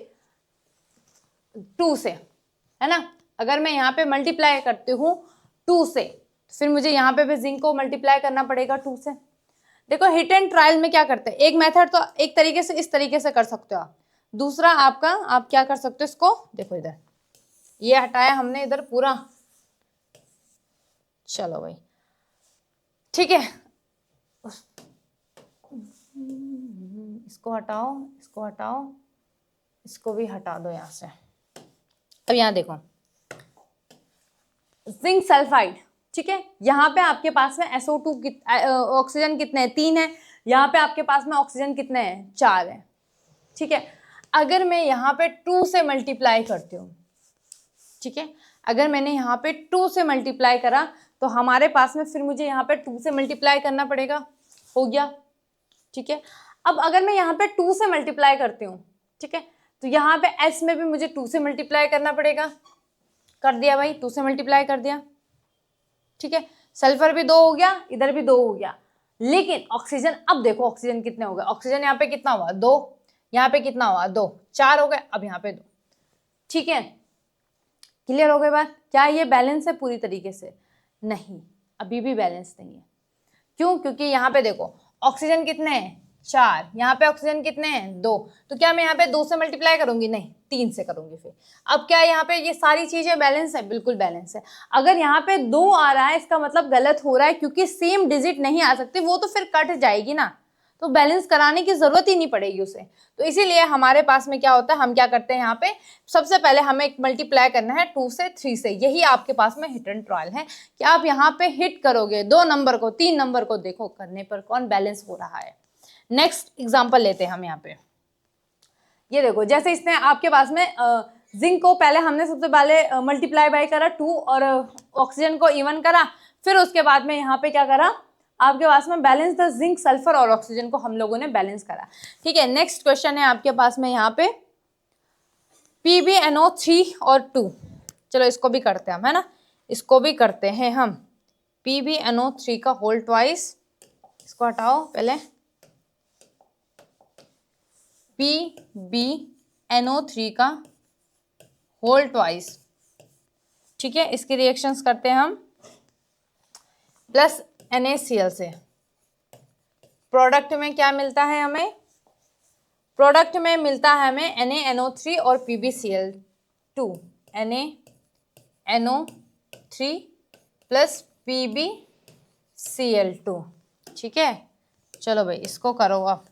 2 से, है ना, अगर मैं यहाँ पे मल्टीप्लाई करती हूँ 2 से, फिर मुझे यहाँ पे भी जिंक को मल्टीप्लाई करना पड़ेगा 2 से। देखो हिट एंड ट्रायल में क्या करते हैं, एक मेथड तो एक तरीके से इस तरीके से कर सकते हो आप, दूसरा आपका आप क्या कर सकते हो, इसको देखो इधर ये हटाया हमने इधर पूरा, चलो भाई ठीक है, इसको हटाओ, इसको हटाओ, इसको भी हटा दो यहाँ से। अब यहाँ देखो जिंक सल्फाइड, ठीक है, यहाँ पे आपके पास में SO2 ऑक्सीजन कितने हैं 3 है, यहाँ पे आपके पास में ऑक्सीजन कितने हैं 4 है, ठीक है। अगर मैं यहाँ पे 2 से मल्टीप्लाई करती हूँ, ठीक है, अगर मैंने यहाँ पे 2 से मल्टीप्लाई करा तो हमारे पास में फिर मुझे यहाँ पे 2 से मल्टीप्लाई करना पड़ेगा, हो गया, ठीक है। अब अगर मैं यहाँ पे 2 से मल्टीप्लाई करती हूँ, ठीक है, तो यहाँ पे S में भी मुझे 2 से मल्टीप्लाई करना पड़ेगा, कर दिया भाई 2 से मल्टीप्लाई कर दिया, ठीक है, सल्फर भी 2 हो गया, इधर भी 2 हो गया, लेकिन ऑक्सीजन, अब देखो ऑक्सीजन कितने हो गए, ऑक्सीजन यहाँ पे कितना हुआ 2, यहाँ पे कितना हुआ 2, 4 हो गए, अब यहाँ पे 2, ठीक है, क्लियर हो गई बात। क्या ये बैलेंस है पूरी तरीके से, नहीं, अभी भी बैलेंस नहीं है, क्यों, क्योंकि यहाँ पे देखो ऑक्सीजन कितने हैं 4, यहाँ पे ऑक्सीजन कितने हैं 2, तो क्या मैं यहाँ पे 2 से मल्टीप्लाई करूंगी, नहीं 3 से करूंगी फिर। अब क्या यहाँ पे ये सारी चीजें बैलेंस है, बिल्कुल बैलेंस है। अगर यहाँ पे 2 आ रहा है इसका मतलब गलत हो रहा है, क्योंकि सेम डिजिट नहीं आ सकती, वो तो फिर कट जाएगी ना, तो बैलेंस कराने की जरूरत ही नहीं पड़ेगी उसे। तो इसीलिए हमारे पास में क्या होता है, हम क्या करते हैं, यहाँ पे सबसे पहले हमें एक मल्टीप्लाई करना है 2 से 3 से, यही आपके पास में हिट एंड ट्रायल है कि आप यहाँ पे हिट करोगे 2 नंबर को 3 नंबर को, देखो करने पर कौन बैलेंस हो रहा है। नेक्स्ट एग्जाम्पल लेते हैं हम यहाँ पे, ये देखो जैसे इसने आपके पास में जिंक को पहले हमने सबसे पहले मल्टीप्लाई बाय करा 2 और ऑक्सीजन को इवन करा, फिर उसके बाद में यहाँ पे क्या करा, आपके पास में बैलेंस द जिंक सल्फर और ऑक्सीजन को हम लोगों ने बैलेंस करा, ठीक है। नेक्स्ट क्वेश्चन है आपके पास में यहाँ पे PbNO3 और 2, चलो इसको भी करते हैं हम, है ना, इसको भी करते हैं हम, PbNO3 का होल ट्वाइस, इसको हटाओ पहले, PbNO3 का होल ट्वाइस, ठीक है, इसकी रिएक्शंस करते हैं हम प्लस NaCl से, प्रोडक्ट में क्या मिलता है हमें, प्रोडक्ट में मिलता है हमें NaNO3 और PbCl2, NaNO3 प्लस PbCl2, ठीक है। चलो भाई इसको करो आप।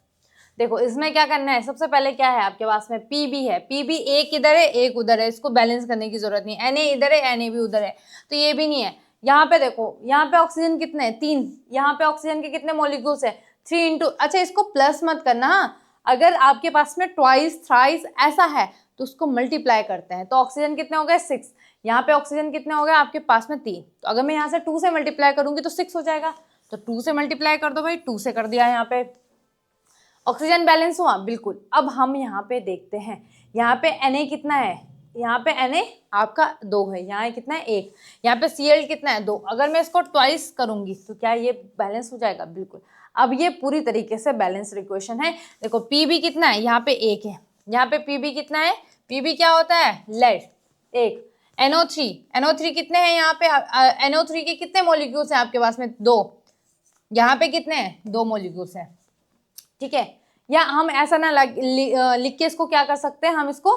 देखो इसमें क्या करना है, सबसे पहले क्या है आपके पास में पीबी है, पीबी एक इधर है एक उधर है, इसको बैलेंस करने की जरूरत नहीं है। Na इधर है Na भी उधर है, तो ये भी नहीं है। यहाँ पे देखो, यहाँ पे ऑक्सीजन कितने हैं 3, यहाँ पे ऑक्सीजन के कितने मॉलिक्यूल्स है 3 इंटू, अच्छा इसको प्लस मत करना हाँ, अगर आपके पास में ट्वाइस थ्राइस ऐसा है तो उसको मल्टीप्लाई करते हैं, तो ऑक्सीजन कितने हो गए 6, यहाँ पे ऑक्सीजन कितने हो गए आपके पास में 3, तो अगर मैं यहाँ से 2 से मल्टीप्लाई करूंगी तो 6 हो जाएगा, तो 2 से मल्टीप्लाई कर दो भाई, 2 से कर दिया। यहाँ पे ऑक्सीजन बैलेंस हुआ बिल्कुल। अब हम यहाँ पे देखते हैं, यहाँ पे Na कितना है, यहाँ पे Na आपका 2 है, यहाँ कितना है 1, यहाँ पे Cl कितना है 2, अगर मैं इसको ट्वाइस करूंगी तो क्या ये बैलेंस हो जाएगा, बिल्कुल। अब ये पूरी तरीके से बैलेंस्ड इक्वेशन है। देखो Pb कितना है, यहाँ पे 1 है, यहाँ पे Pb कितना है, Pb क्या होता है लेड 1, NO3 कितने हैं यहाँ पे, NO3 के कितने मॉलिक्यूल्स हैं आपके पास में 2, यहाँ पे कितने हैं 2 मॉलिक्यूल्स हैं, ठीक है। या हम ऐसा ना लिख के इसको क्या कर सकते हैं, हम इसको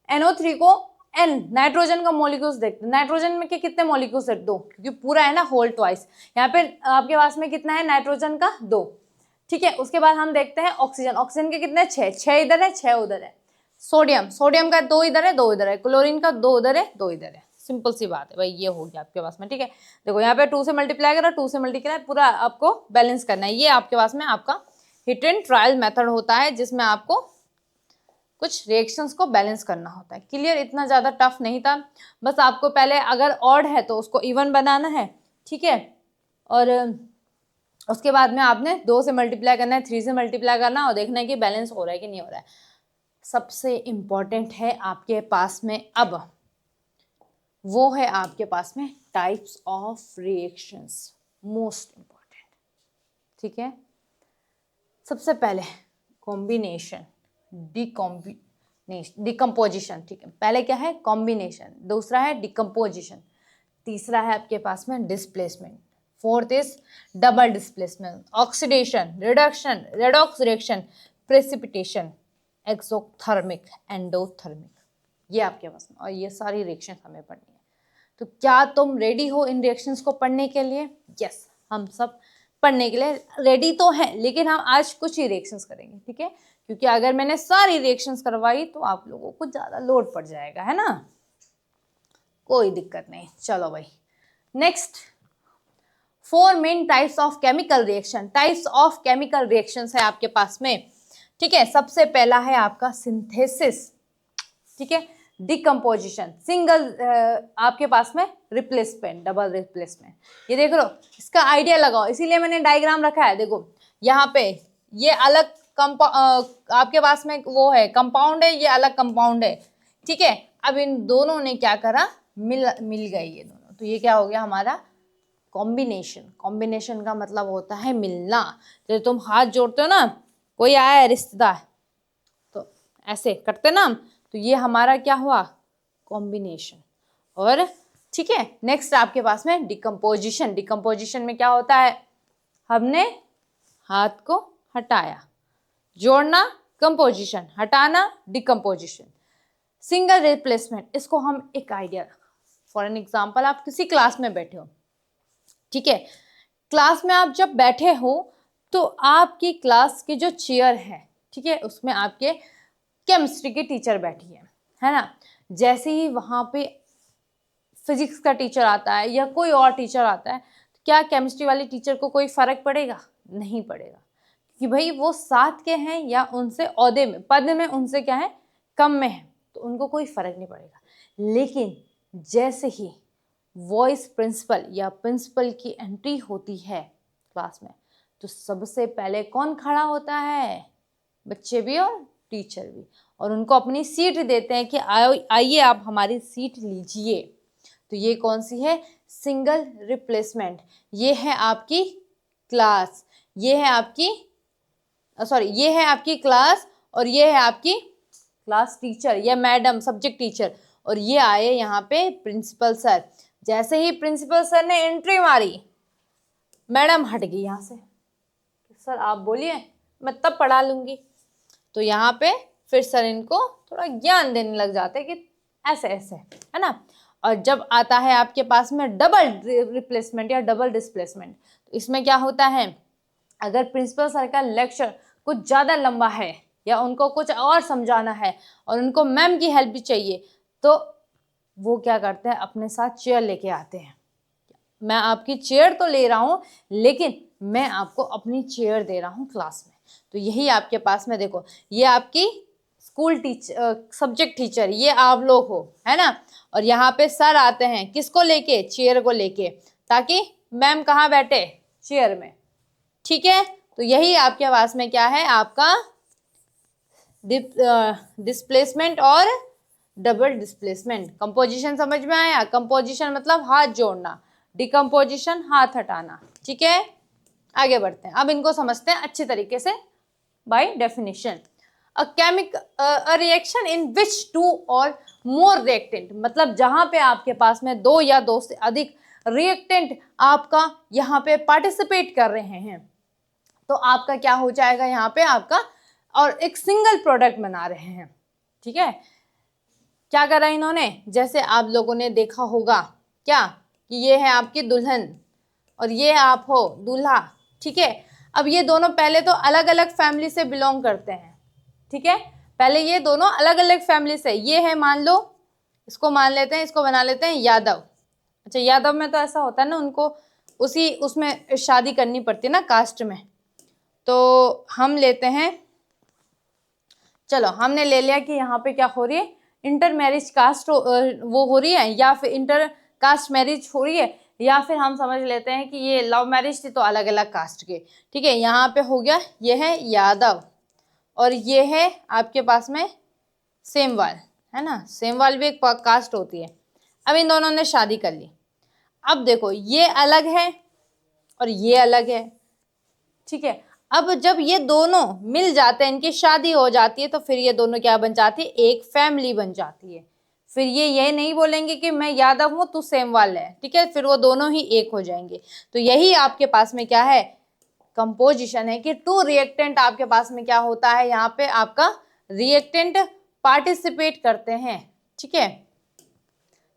NO3 को N नाइट्रोजन का मॉलिक्यूल्स देखते हैं, नाइट्रोजन में के कितने मॉलिक्यूल्स है 2, क्योंकि पूरा है ना होल ट्वाइस, यहाँ पे आपके पास में कितना है नाइट्रोजन का 2, ठीक है। उसके बाद हम देखते हैं ऑक्सीजन के कितने 6 इधर है 6 उधर है। सोडियम का 2 इधर है 2 इधर है, क्लोरीन का 2 उधर है 2 इधर है, सिंपल सी बात है भाई, ये हो गया आपके पास में, ठीक है। देखो यहाँ पे 2 से मल्टीप्लाई करा, 2 से मल्टीप्लाई, पूरा आपको बैलेंस करना है। ये आपके पास में आपका हिट एंड ट्रायल मेथड होता है, जिसमें आपको कुछ रिएक्शंस को बैलेंस करना होता है। क्लियर, इतना ज़्यादा टफ नहीं था, बस आपको पहले अगर ऑड है तो उसको इवन बनाना है, ठीक है, और उसके बाद में आपने 2 से मल्टीप्लाई करना है, 3 से मल्टीप्लाई करना और देखना है कि बैलेंस हो रहा है कि नहीं हो रहा है। सबसे इम्पॉर्टेंट है आपके पास में अब, वो है आपके पास में types of reactions, most important, ठीक है। सबसे पहले कॉम्बिनेशन, डिकम्पोजिशन, ठीक है। पहले क्या है कॉम्बिनेशन, दूसरा है डिकम्पोजिशन, तीसरा है आपके पास में displacement, fourth is double displacement, oxidation, reduction, redox reaction, precipitation, exothermic, endothermic, ये आपके पास में, और ये सारी रिएक्शन हमें पढ़नी है। तो क्या तुम रेडी हो इन रिएक्शंस को पढ़ने के लिए? यस, हम सब पढ़ने के लिए रेडी तो हैं, लेकिन हम आज कुछ ही रिएक्शंस करेंगे, ठीक है, क्योंकि अगर मैंने सारी रिएक्शंस करवाई तो आप लोगों को ज़्यादा लोड पड़ जाएगा, है ना, कोई दिक्कत नहीं। चलो भाई next, 4 main types of chemical reaction, types of chemical reactions है आपके पास में, ठीक है। सबसे पहला है आपका सिंथेसिस, ठीक है, डिकम्पोजिशन, सिंगल आपके पास में रिप्लेसमेंट, डबल रिप्लेसमेंट, ये देख लो, इसका आइडिया लगाओ, इसीलिए मैंने डायग्राम रखा है। देखो यहाँ पे ये अलग आपके पास में वो है कंपाउंड है, ये अलग कंपाउंड है, ठीक है। अब इन दोनों ने क्या करा, मिल गए ये दोनों, तो ये क्या हो गया हमारा कॉम्बिनेशन। कॉम्बिनेशन का मतलब होता है मिलना, जैसे तुम हाथ जोड़ते हो ना, कोई आया है रिश्तेदार तो ऐसे करते ना, तो ये हमारा क्या हुआ कॉम्बिनेशन। और ठीक है, नेक्स्ट आपके पास में डिकम्पोजिशन, डिकम्पोजिशन में क्या होता है, हमने हाथ को हटाया, जोड़ना कंपोजिशन, हटाना डिकम्पोजिशन, सिंगल रिप्लेसमेंट, इसको हम एक आइडिया, फॉर एन एग्जाम्पल आप किसी क्लास में बैठे हो, ठीक है, क्लास में आप जब बैठे हो तो आपकी क्लास की जो चेयर है, ठीक है, उसमें आपके केमिस्ट्री की टीचर बैठी है ना, जैसे ही वहाँ पे फिजिक्स का टीचर आता है या कोई और टीचर आता है, तो क्या केमिस्ट्री वाली टीचर को कोई फर्क पड़ेगा? नहीं पड़ेगा, कि भाई वो साथ के हैं या उनसे ओहदे में पद में उनसे क्या है कम में है, तो उनको कोई फर्क नहीं पड़ेगा। लेकिन जैसे ही वॉइस प्रिंसिपल या प्रिंसिपल की एंट्री होती है क्लास में, तो सबसे पहले कौन खड़ा होता है? बच्चे भी और टीचर भी, और उनको अपनी सीट देते हैं कि आइए आप हमारी सीट लीजिए। तो ये कौन सी है? Single replacement. ये है आपकी क्लास, ये है आपकी ये है आपकी क्लास, और ये है आपकी क्लास टीचर या मैडम सब्जेक्ट टीचर, और ये आए यहाँ पे प्रिंसिपल सर। जैसे ही प्रिंसिपल सर ने एंट्री मारी, मैडम हट गई यहाँ से, सर आप बोलिए मैं तब पढ़ा लूंगी। तो यहाँ पे फिर सर इनको थोड़ा ज्ञान देने लग जाते हैं कि ऐसे ऐसे, है ना। और जब आता है आपके पास में डबल रिप्लेसमेंट या डबल डिस्प्लेसमेंट, तो इसमें क्या होता है, अगर प्रिंसिपल सर का लेक्चर कुछ ज़्यादा लंबा है या उनको कुछ और समझाना है और उनको मैम की हेल्प भी चाहिए, तो वो क्या करते हैं, अपने साथ चेयर लेके आते हैं। मैं आपकी चेयर तो ले रहा हूँ, लेकिन मैं आपको अपनी चेयर दे रहा हूँ क्लास में। तो यही आपके पास में देखो, ये आपकी स्कूल टीचर, सब्जेक्ट टीचर, ये आप लोग हो, है ना। और यहाँ पे सर आते हैं किसको लेके, चेयर को लेके, ताकि मैम कहाँ बैठे, चेयर में। ठीक है, तो यही आपके पास में क्या है, आपका डिस्प्लेसमेंट और डबल डिस्प्लेसमेंट। कंपोजिशन समझ में आया? कंपोजिशन मतलब हाथ जोड़ना, डिकम्पोजिशन हाथ हटाना। ठीक है, आगे बढ़ते हैं, अब इनको समझते हैं अच्छी तरीके से by definition. A reaction in which two और मोर रिएक्टेंट, मतलब जहां पे आपके पास में दो या दो से अधिक रिएक्टेंट आपका यहाँ पे पार्टिसिपेट कर रहे हैं, तो आपका क्या हो जाएगा यहाँ पे आपका, और एक सिंगल प्रोडक्ट बना रहे हैं। ठीक है, क्या करा इन्होंने, जैसे आप लोगों ने देखा होगा क्या, कि ये है आपकी दुल्हन और ये आप हो दूल्हा। ठीक है, अब ये दोनों पहले तो अलग अलग फैमिली से बिलोंग करते हैं। ठीक है, पहले ये दोनों अलग अलग फैमिली से, ये है मान लो, इसको मान लेते हैं, इसको बना लेते हैं यादव। अच्छा, यादव में तो ऐसा होता है ना, उनको उसी उसमें शादी करनी पड़ती है ना, कास्ट में। तो हम लेते हैं, चलो हमने ले लिया कि यहाँ पे क्या हो रही है, इंटर मैरिज कास्ट वो हो रही है, या फिर इंटर कास्ट मैरिज हो रही है, या फिर हम समझ लेते हैं कि ये लव मैरिज थी तो अलग अलग कास्ट के। ठीक है, यहाँ पे हो गया, ये है यादव और ये है आपके पास में सेमवाल, है ना। सेमवाल भी एक कास्ट होती है। अब इन दोनों ने शादी कर ली। अब देखो, ये अलग है और ये अलग है। ठीक है, अब जब ये दोनों मिल जाते हैं, इनकी शादी हो जाती है, तो फिर ये दोनों क्या बन जाती है, एक फैमिली बन जाती है। फिर ये नहीं बोलेंगे कि मैं यादव हूं तू सेमवाल है। ठीक है, फिर वो दोनों ही एक हो जाएंगे। तो यही आपके पास में क्या है, कंपोजिशन है, कि टू रिएक्टेंट आपके पास में क्या होता है, यहाँ पे आपका रिएक्टेंट पार्टिसिपेट करते हैं। ठीक है,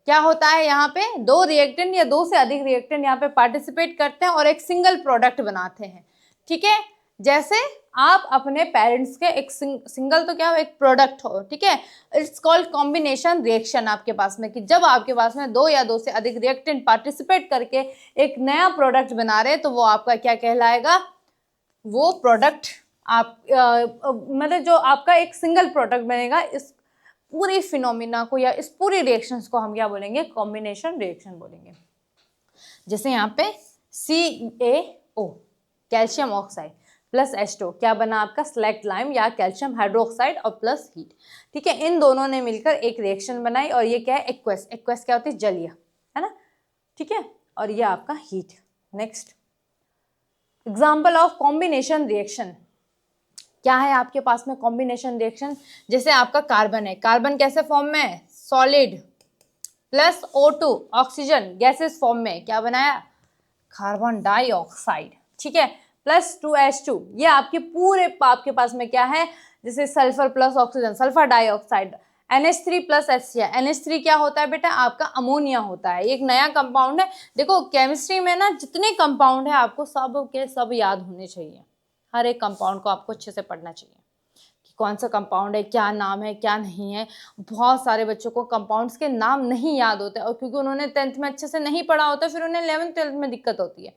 क्या होता है, यहाँ पे दो रिएक्टेंट या दो से अधिक रिएक्टेंट यहाँ पे पार्टिसिपेट करते हैं और एक सिंगल प्रोडक्ट बनाते हैं। ठीक है, जैसे आप अपने पेरेंट्स के एक सिंगल तो क्या हो, एक प्रोडक्ट हो। ठीक है, इट्स कॉल्ड कॉम्बिनेशन रिएक्शन आपके पास में, कि जब आपके पास में दो या दो से अधिक रिएक्टेंट पार्टिसिपेट करके एक नया प्रोडक्ट बना रहे हैं, तो वो आपका क्या कहलाएगा, वो प्रोडक्ट आप मतलब जो आपका एक सिंगल प्रोडक्ट बनेगा, इस पूरी फिनोमिना को या इस पूरी रिएक्शंस को हम क्या बोलेंगे, कॉम्बिनेशन रिएक्शन बोलेंगे। जैसे यहाँ पे CaO calcium oxide plus H2 क्या बना आपका, स्लैक्ट लाइम या कैल्शियम हाइड्रोक्साइड और प्लस हीट। ठीक है, इन दोनों ने मिलकर एक रिएक्शन बनाई और ये क्या है, एक्वस। एक्वस क्या होती है, जलीय, है ना। ठीक है, और ये आपका heat. Next example of combination reaction क्या है आपके पास में, कॉम्बिनेशन रिएक्शन, जैसे आपका कार्बन है, कार्बन कैसे फॉर्म में है, solid, plus O2 oxygen gases form में क्या बनाया, कार्बन डाइऑक्साइड। ठीक है, प्लस 2H2, ये आपके पूरे आपके पास में क्या है, जैसे sulphur plus oxygen, sulphur dioxide, NH3 plus HCl। NH3 क्या होता है बेटा, आपका अमोनिया होता है, एक नया कंपाउंड है। देखो केमिस्ट्री में ना जितने कंपाउंड है आपको सब के सब याद होने चाहिए, हर एक कंपाउंड को आपको अच्छे से पढ़ना चाहिए कि कौन सा कंपाउंड है, क्या नाम है, क्या नहीं है। बहुत सारे बच्चों को कंपाउंड्स के नाम नहीं याद होते, और क्योंकि उन्होंने 10th में अच्छे से नहीं पढ़ा होता, फिर उन्हें 11th 12th में दिक्कत होती है।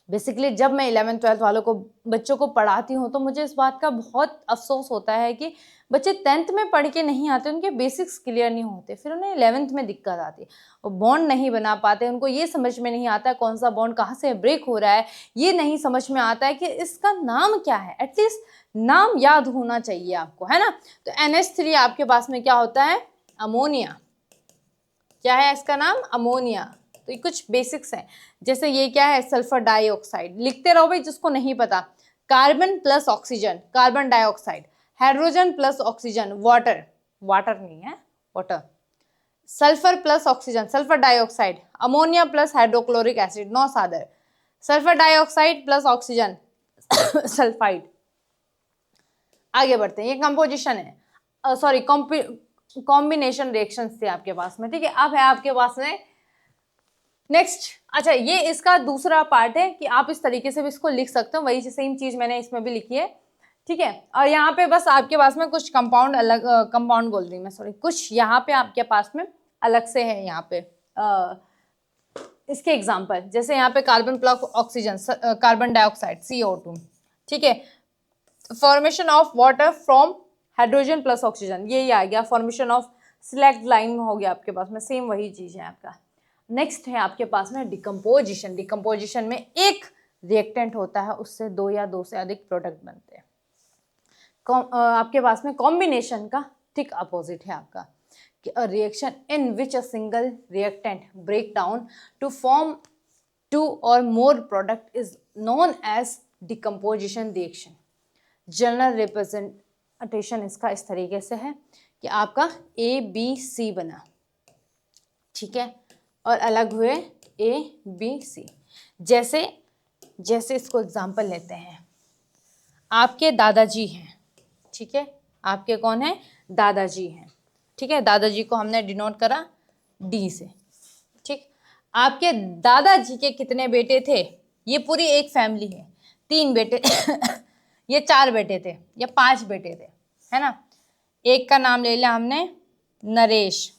बेसिकली जब मैं 11th 12th वालों को, बच्चों को पढ़ाती हूँ, तो मुझे इस बात का बहुत अफसोस होता है कि बच्चे 10th में पढ़ के नहीं आते, उनके बेसिक्स क्लियर नहीं होते, फिर उन्हें 11th में दिक्कत आती है, वो बॉन्ड नहीं बना पाते, उनको ये समझ में नहीं आता कौन सा बॉन्ड कहाँ से ब्रेक हो रहा है, ये नहीं समझ में आता है कि इसका नाम क्या है, एटलीस्ट नाम याद होना चाहिए आपको, है ना। तो NH3 आपके पास में क्या होता है, अमोनिया। क्या है इसका नाम, अमोनिया। तो ये कुछ बेसिक्स हैं, जैसे ये क्या है, सल्फर डाइऑक्साइड, लिखते रहो भाई जिसको नहीं पता। Carbon plus oxygen, carbon dioxide, hydrogen plus oxygen, water, water नहीं है, water. Sulphur plus oxygen, sulphur dioxide, ammonia plus hydrochloric acid, no सादर, sulphur dioxide plus oxygen sulphide. आगे बढ़ते हैं, ये कंपोजिशन है, सॉरी कॉम्बिनेशन रिएक्शंस थे आपके पास में। ठीक है, अब है आपके पास में नेक्स्ट, अच्छा ये इसका दूसरा पार्ट है कि आप इस तरीके से भी इसको लिख सकते हो, वही सेम चीज मैंने इसमें भी लिखी है, ठीक है। और यहाँ पे बस आपके पास में कुछ कंपाउंड अलग, कंपाउंड बोल रही मैं, सॉरी, कुछ यहाँ पे आपके पास में अलग से है यहाँ पे इसके एग्जाम्पल, जैसे यहाँ पे carbon plus oxygen, carbon dioxide CO2, ठीक है। Formation of water from hydrogen plus oxygen, यही आ गया। फॉर्मेशन ऑफ सिलेक्ट लाइन हो गया आपके पास में, सेम वही चीज है आपका। नेक्स्ट है आपके पास में डिकम्पोजिशन। डिकम्पोजिशन में एक रिएक्टेंट होता है, उससे दो या दो से अधिक प्रोडक्ट बनते हैं। आपके पास में कॉम्बिनेशन का ठीक अपोजिट है आपका, कि a reaction in which a single reactant break down to form 2 or more product is known as decomposition reaction. General representation इसका इस तरीके से है कि आपका ABC बना, ठीक है, और अलग हुए ABC। जैसे जैसे इसको एग्जांपल लेते हैं, आपके दादाजी हैं, ठीक है, आपके कौन है, दादाजी हैं, ठीक है। दादाजी को हमने डिनोट करा D से, ठीक। आपके दादाजी के कितने बेटे थे, ये पूरी एक फैमिली है, 3 बेटे ये 4 बेटे थे या 5 बेटे थे, है ना। एक का नाम ले लिया हमने नरेश,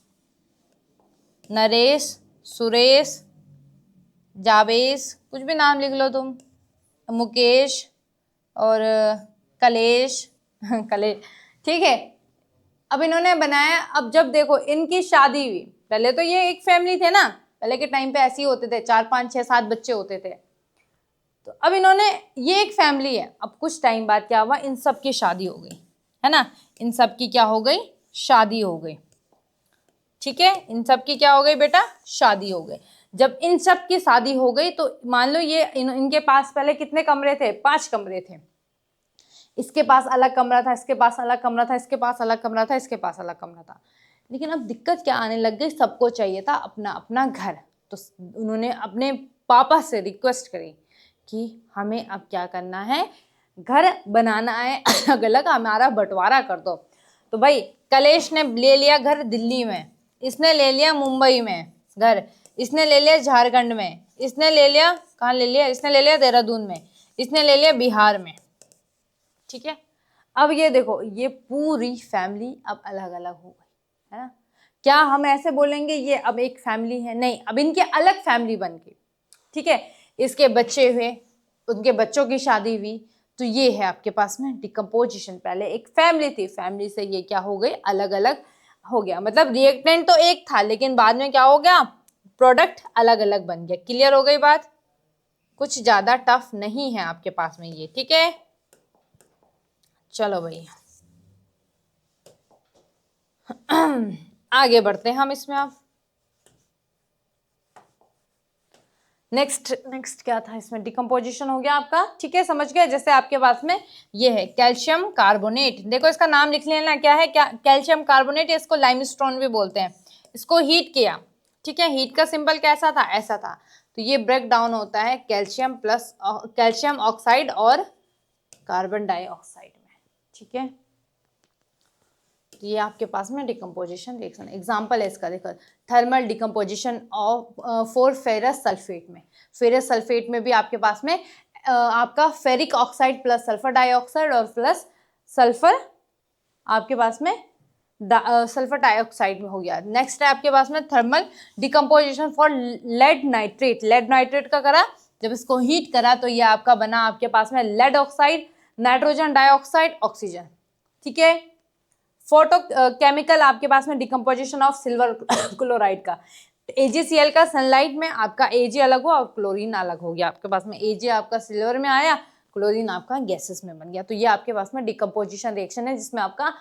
नरेश, सुरेश, जावेश, कुछ भी नाम लिख लो तुम, मुकेश और कलेश कलेश, ठीक है। अब इन्होंने बनाया, अब जब देखो इनकी शादी हुई, पहले तो ये एक फैमिली थे ना, पहले के टाइम पे ऐसे ही होते थे, 4 5 6 7 बच्चे होते थे। तो अब इन्होंने, ये एक फैमिली है, अब कुछ टाइम बाद क्या हुआ, इन सब की शादी हो गई, है ना। इन सब की क्या हो गई, शादी हो गई, ठीक है। इन सब की क्या हो गई बेटा, शादी हो गई। जब इन सब की शादी हो गई तो मान लो ये इनके पास पहले कितने कमरे थे, 5 कमरे थे। इसके पास अलग कमरा था, इसके पास अलग कमरा था, इसके पास अलग कमरा था, इसके पास अलग कमरा था। लेकिन अब दिक्कत क्या आने लग गई, सबको चाहिए था अपना अपना घर। तो उन्होंने अपने पापा से रिक्वेस्ट करी कि हमें अब क्या करना है, घर बनाना है अलग अलग, हमारा बंटवारा कर दो। तो भाई कलेश ने ले लिया घर दिल्ली में, इसने ले लिया मुंबई में घर, इसने ले लिया झारखंड में, इसने ले लिया, कहाँ ले लिया, इसने ले लिया देहरादून में, इसने ले लिया बिहार में, ठीक है। अब ये देखो, ये पूरी फैमिली अब अलग अलग हो गई, है ना। क्या हम ऐसे बोलेंगे ये अब एक फैमिली है, नहीं, अब इनके अलग फैमिली बन गई, ठीक है। इसके बच्चे हुए, उनके बच्चों की शादी हुई, तो ये है आपके पास में डिकम्पोजिशन। पहले एक फैमिली थी, फैमिली से ये क्या हो गई, अलग अलग हो गया। मतलब रिएक्टेंट तो एक था, लेकिन बाद में क्या हो गया, प्रोडक्ट अलग अलग बन गया। क्लियर हो गई बात, कुछ ज्यादा टफ नहीं है आपके पास में ये, ठीक है। चलो भैया आगे बढ़ते हैं हम इसमें। आप नेक्स्ट क्या था इसमें, डिकम्पोजिशन हो गया आपका, ठीक है, समझ गए। जैसे आपके पास में ये है कैल्शियम कार्बोनेट, देखो इसका नाम लिख लेना, क्या है, क्या, कैल्शियम कार्बोनेट, इसको लाइमस्टोन भी बोलते हैं। इसको हीट किया, ठीक है, हीट का सिंबल कैसा था, ऐसा था। तो ये ब्रेक डाउन होता है कैल्शियम प्लस कैल्शियम ऑक्साइड और कार्बन डाइऑक्साइड में, ठीक है। तो ये आपके पास में डिकम्पोजिशन रिएक्शन एग्जांपल है इसका, देखो thermal decomposition of for ferrous sulphate में। फेरस सल्फेट में भी आपके पास में आपका ferric oxide plus sulphur dioxide और प्लस सल्फर आपके पास में सल्फर डाइऑक्साइड में हो गया। नेक्स्ट है आपके पास में thermal decomposition for lead nitrate. Lead nitrate का करा, जब इसको हीट करा तो ये आपका बना आपके पास में lead oxide, nitrogen dioxide, oxygen, ठीक है। फोटो केमिकल आपके पास में डिकम्पोजिशन ऑफ सिल्वर क्लोराइड का, AgCl का सनलाइट में आपका Ag अलग हुआ और क्लोरीन अलग हो गया। आपके पास में Ag आपका सिल्वर में आया, क्लोरीन आपका गैसेस में बन गया। तो ये आपके पास में डिकम्पोजिशन रिएक्शन है, जिसमें आपका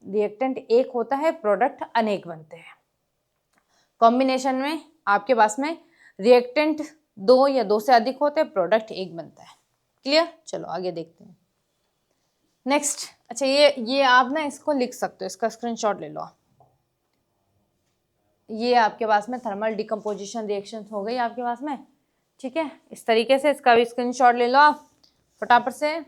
रिएक्टेंट एक होता है, प्रोडक्ट अनेक बनते हैं। कॉम्बिनेशन में आपके पास में रिएक्टेंट 2 या 2 से अधिक होते हैं, प्रोडक्ट एक बनता है। क्लियर, चलो आगे देखते हैं। नेक्स्ट, अच्छा ये आप ना इसको लिख सकते हो, इसका स्क्रीनशॉट ले लो। ये आपके पास में थर्मल डिकम्पोजिशन रिएक्शन हो गई आपके पास में, ठीक है। इस तरीके से इसका भी स्क्रीनशॉट ले लो आप फटाफट से।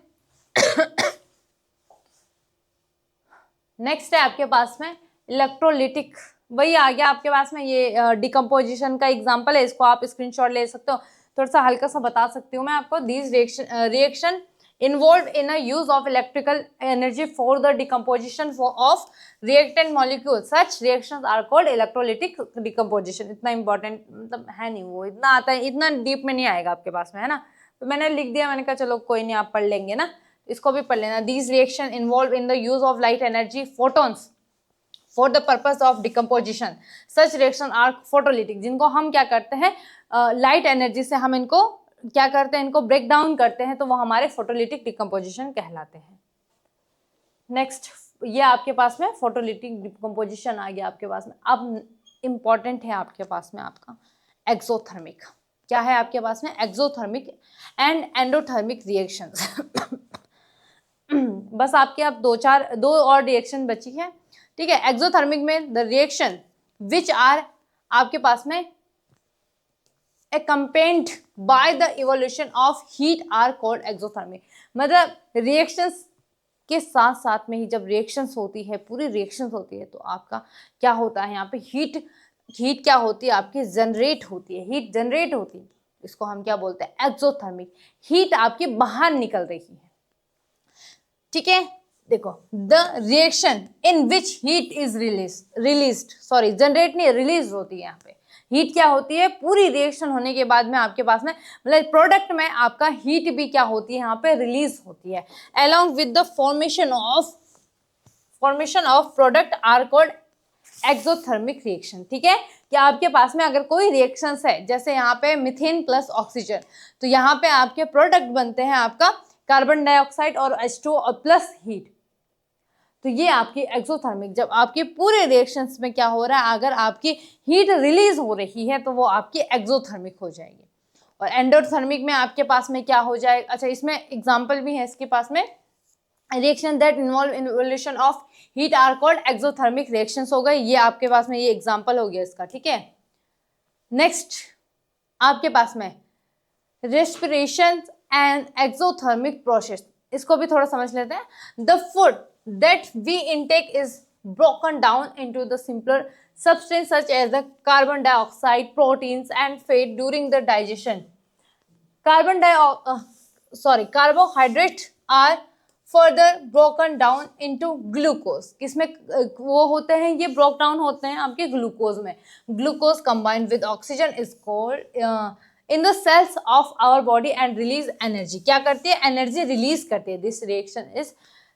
नेक्स्ट है आपके पास में इलेक्ट्रोलिटिक वही आ गया आपके पास में, ये डिकम्पोजिशन का एग्जाम्पल है, इसको आप स्क्रीनशॉट ले सकते हो। थोड़ा सा हल्का सा बता सकती हूँ मैं आपको। These reaction involved in a use of electrical energy for the decomposition of reactant molecules. Such reactions are called electrolytic decomposition. इतना important मतलब है नहीं, वो इतना आता है, इतना डीप में नहीं आएगा आपके पास में, है ना। तो मैंने लिख दिया, मैंने कहा चलो कोई नहीं, आप पढ़ लेंगे ना, इसको भी पढ़ लेना। These reaction involved in the use of light energy photons for the purpose of decomposition. Such reaction are photolytic. जिनको हम क्या करते हैं, लाइट एनर्जी से हम इनको क्या करते हैं, इनको ब्रेक डाउन करते हैं, तो वो हमारे फोटोलिटिक डिकम्पोजिशन कहलाते हैं। नेक्स्ट, ये आपके पास में फोटोलिटिक डिकम्पोजिशन आ गया आपके पास में। अब इंपॉर्टेंट है आपके पास में आपका एक्सोथर्मिक। क्या है आपके पास में? Exothermic and endothermic reactions. बस आपके अब दो और रिएक्शन बची है, ठीक है। एक्सोथर्मिक में द रिएक्शन विच आर आपके पास में accompanied by the evolution of heat are called exothermic। मतलब रिएक्शंस के साथ साथ में ही जब रिएक्शंस होती है, पूरी रिएक्शंस होती है, तो आपका क्या होता है यहाँ पे, हीट क्या होती है आपकी, जनरेट होती है, हीट जनरेट होती है। इसको हम क्या बोलते हैं? एक्सोथर्मिक। हीट आपकी बाहर निकल रही है, ठीक है। देखो, the reaction in which heat is released, sorry generate नहीं, रिलीज होती है यहाँ पे। हीट क्या होती है, पूरी रिएक्शन होने के बाद में आपके पास में मतलब प्रोडक्ट में आपका हीट भी क्या होती है यहाँ पे, रिलीज होती है। Along with the formation of product are called exothermic reaction, ठीक है। कि आपके पास में अगर कोई रिएक्शंस है, जैसे यहाँ पे मीथेन प्लस ऑक्सीजन, तो यहाँ पे आपके प्रोडक्ट बनते हैं आपका कार्बन डाइऑक्साइड और H2 और प्लस हीट। तो ये आपकी एक्सोथर्मिक, जब आपके पूरे रिएक्शंस में क्या हो रहा है, अगर आपकी हीट रिलीज हो रही है तो वो आपकी एक्सोथर्मिक हो जाएगी। और एंडोथर्मिक में आपके पास में क्या हो जाए, अच्छा इसमें एग्जांपल भी है इसके पास में, reaction that involve in evolution of heat are called exothermic reactions हो गए। ये आपके पास में ये एग्जांपल हो गया इसका, ठीक है। नेक्स्ट आपके पास में रेस्पिरेशन एंड एक्सोथर्मिक प्रोसेस, इसको भी थोड़ा समझ लेते हैं। The food that we intake is broken down into the simpler substances such as the carbon dioxide, proteins and fat during the digestion. Carbohydrates are further broken down into glucose. किसमें वो होते हैं, ये broke down होते हैं आपके ग्लूकोज में। Glucose combined with oxygen is called in the cells of our body and release energy. क्या करती है? एनर्जी रिलीज करती है।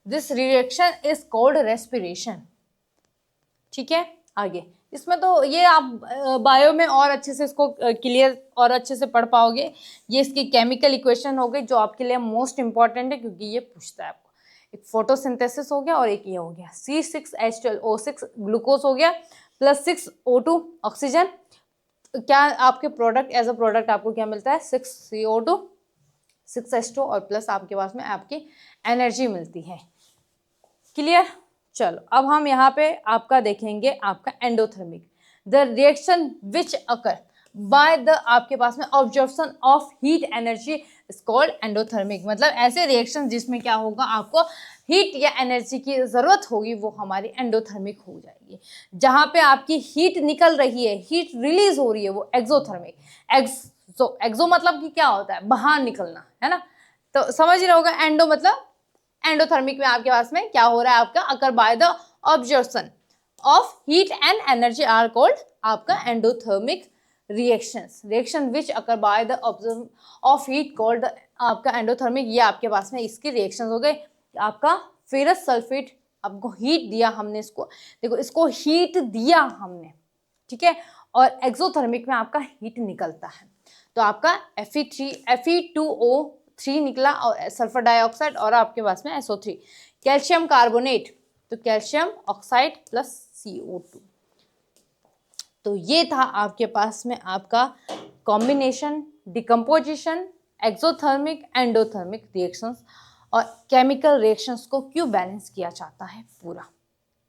This reaction is called respiration, ठीक है। आगे इसमें तो ये आप बायो में और अच्छे से इसको क्लियर और अच्छे से पढ़ पाओगे। ये इसकी केमिकल इक्वेशन हो गई जो आपके लिए मोस्ट इंपॉर्टेंट है, क्योंकि ये पूछता है आपको। एक फोटोसिंथेसिस हो गया और एक ये हो गया C6H12O6 ग्लूकोज हो गया प्लस 6O2 ऑक्सीजन। क्या आपके प्रोडक्ट एज अ प्रोडक्ट आपको क्या मिलता है? 6CO2 6H2 और प्लस आपके पास में आपकी एनर्जी मिलती है। क्लियर? चलो अब हम यहाँ पे आपका देखेंगे आपका endothermic, the reaction which occur by the आपके पास में observation of heat energy is called endothermic. मतलब ऐसे रिएक्शन जिसमें क्या होगा, आपको हीट या एनर्जी की जरूरत होगी, वो हमारी एंडोथर्मिक हो जाएगी। जहाँ पे आपकी हीट निकल रही है, हीट रिलीज हो रही है, वो एक्सोथर्मिक। एक्सो मतलब कि क्या होता है? बाहर निकलना, है ना। तो समझ रहे होगा, एंडो मतलब एंडोथर्मिक में आपके पास में क्या हो रहा है आपका, occur by the observation of heat and energy are called आपका endothermic reaction which occur by the observation of heat called आपका एंडोथर्मिक। ये आपके पास में इसके रिएक्शन हो गए। आपका फेरस सल्फेट, आपको हीट दिया हमने, इसको देखो, इसको हीट दिया हमने, ठीक है। और एक्सोथर्मिक में आपका हीट निकलता है, तो आपका Fe2O3 निकला और सल्फर डाइऑक्साइड और आपके पास में SO3। कैल्शियम कार्बोनेट, तो कैल्शियम ऑक्साइड प्लस CO2। तो ये था आपके पास में आपका combination, decomposition, exothermic, endothermic reactions और केमिकल रिएक्शंस को क्यों बैलेंस किया जाता है पूरा,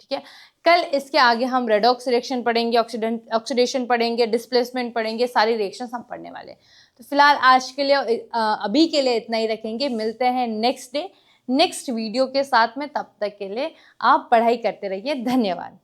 ठीक है। कल इसके आगे हम रेडॉक्स रिएक्शन पढ़ेंगे, ऑक्सीडेशन पढ़ेंगे, डिस्प्लेसमेंट पढ़ेंगे, सारी रिएक्शंस हम पढ़ने वाले हैं। तो फिलहाल आज के लिए अभी के लिए इतना ही रखेंगे। मिलते हैं नेक्स्ट वीडियो के साथ में, तब तक के लिए आप पढ़ाई करते रहिए। धन्यवाद।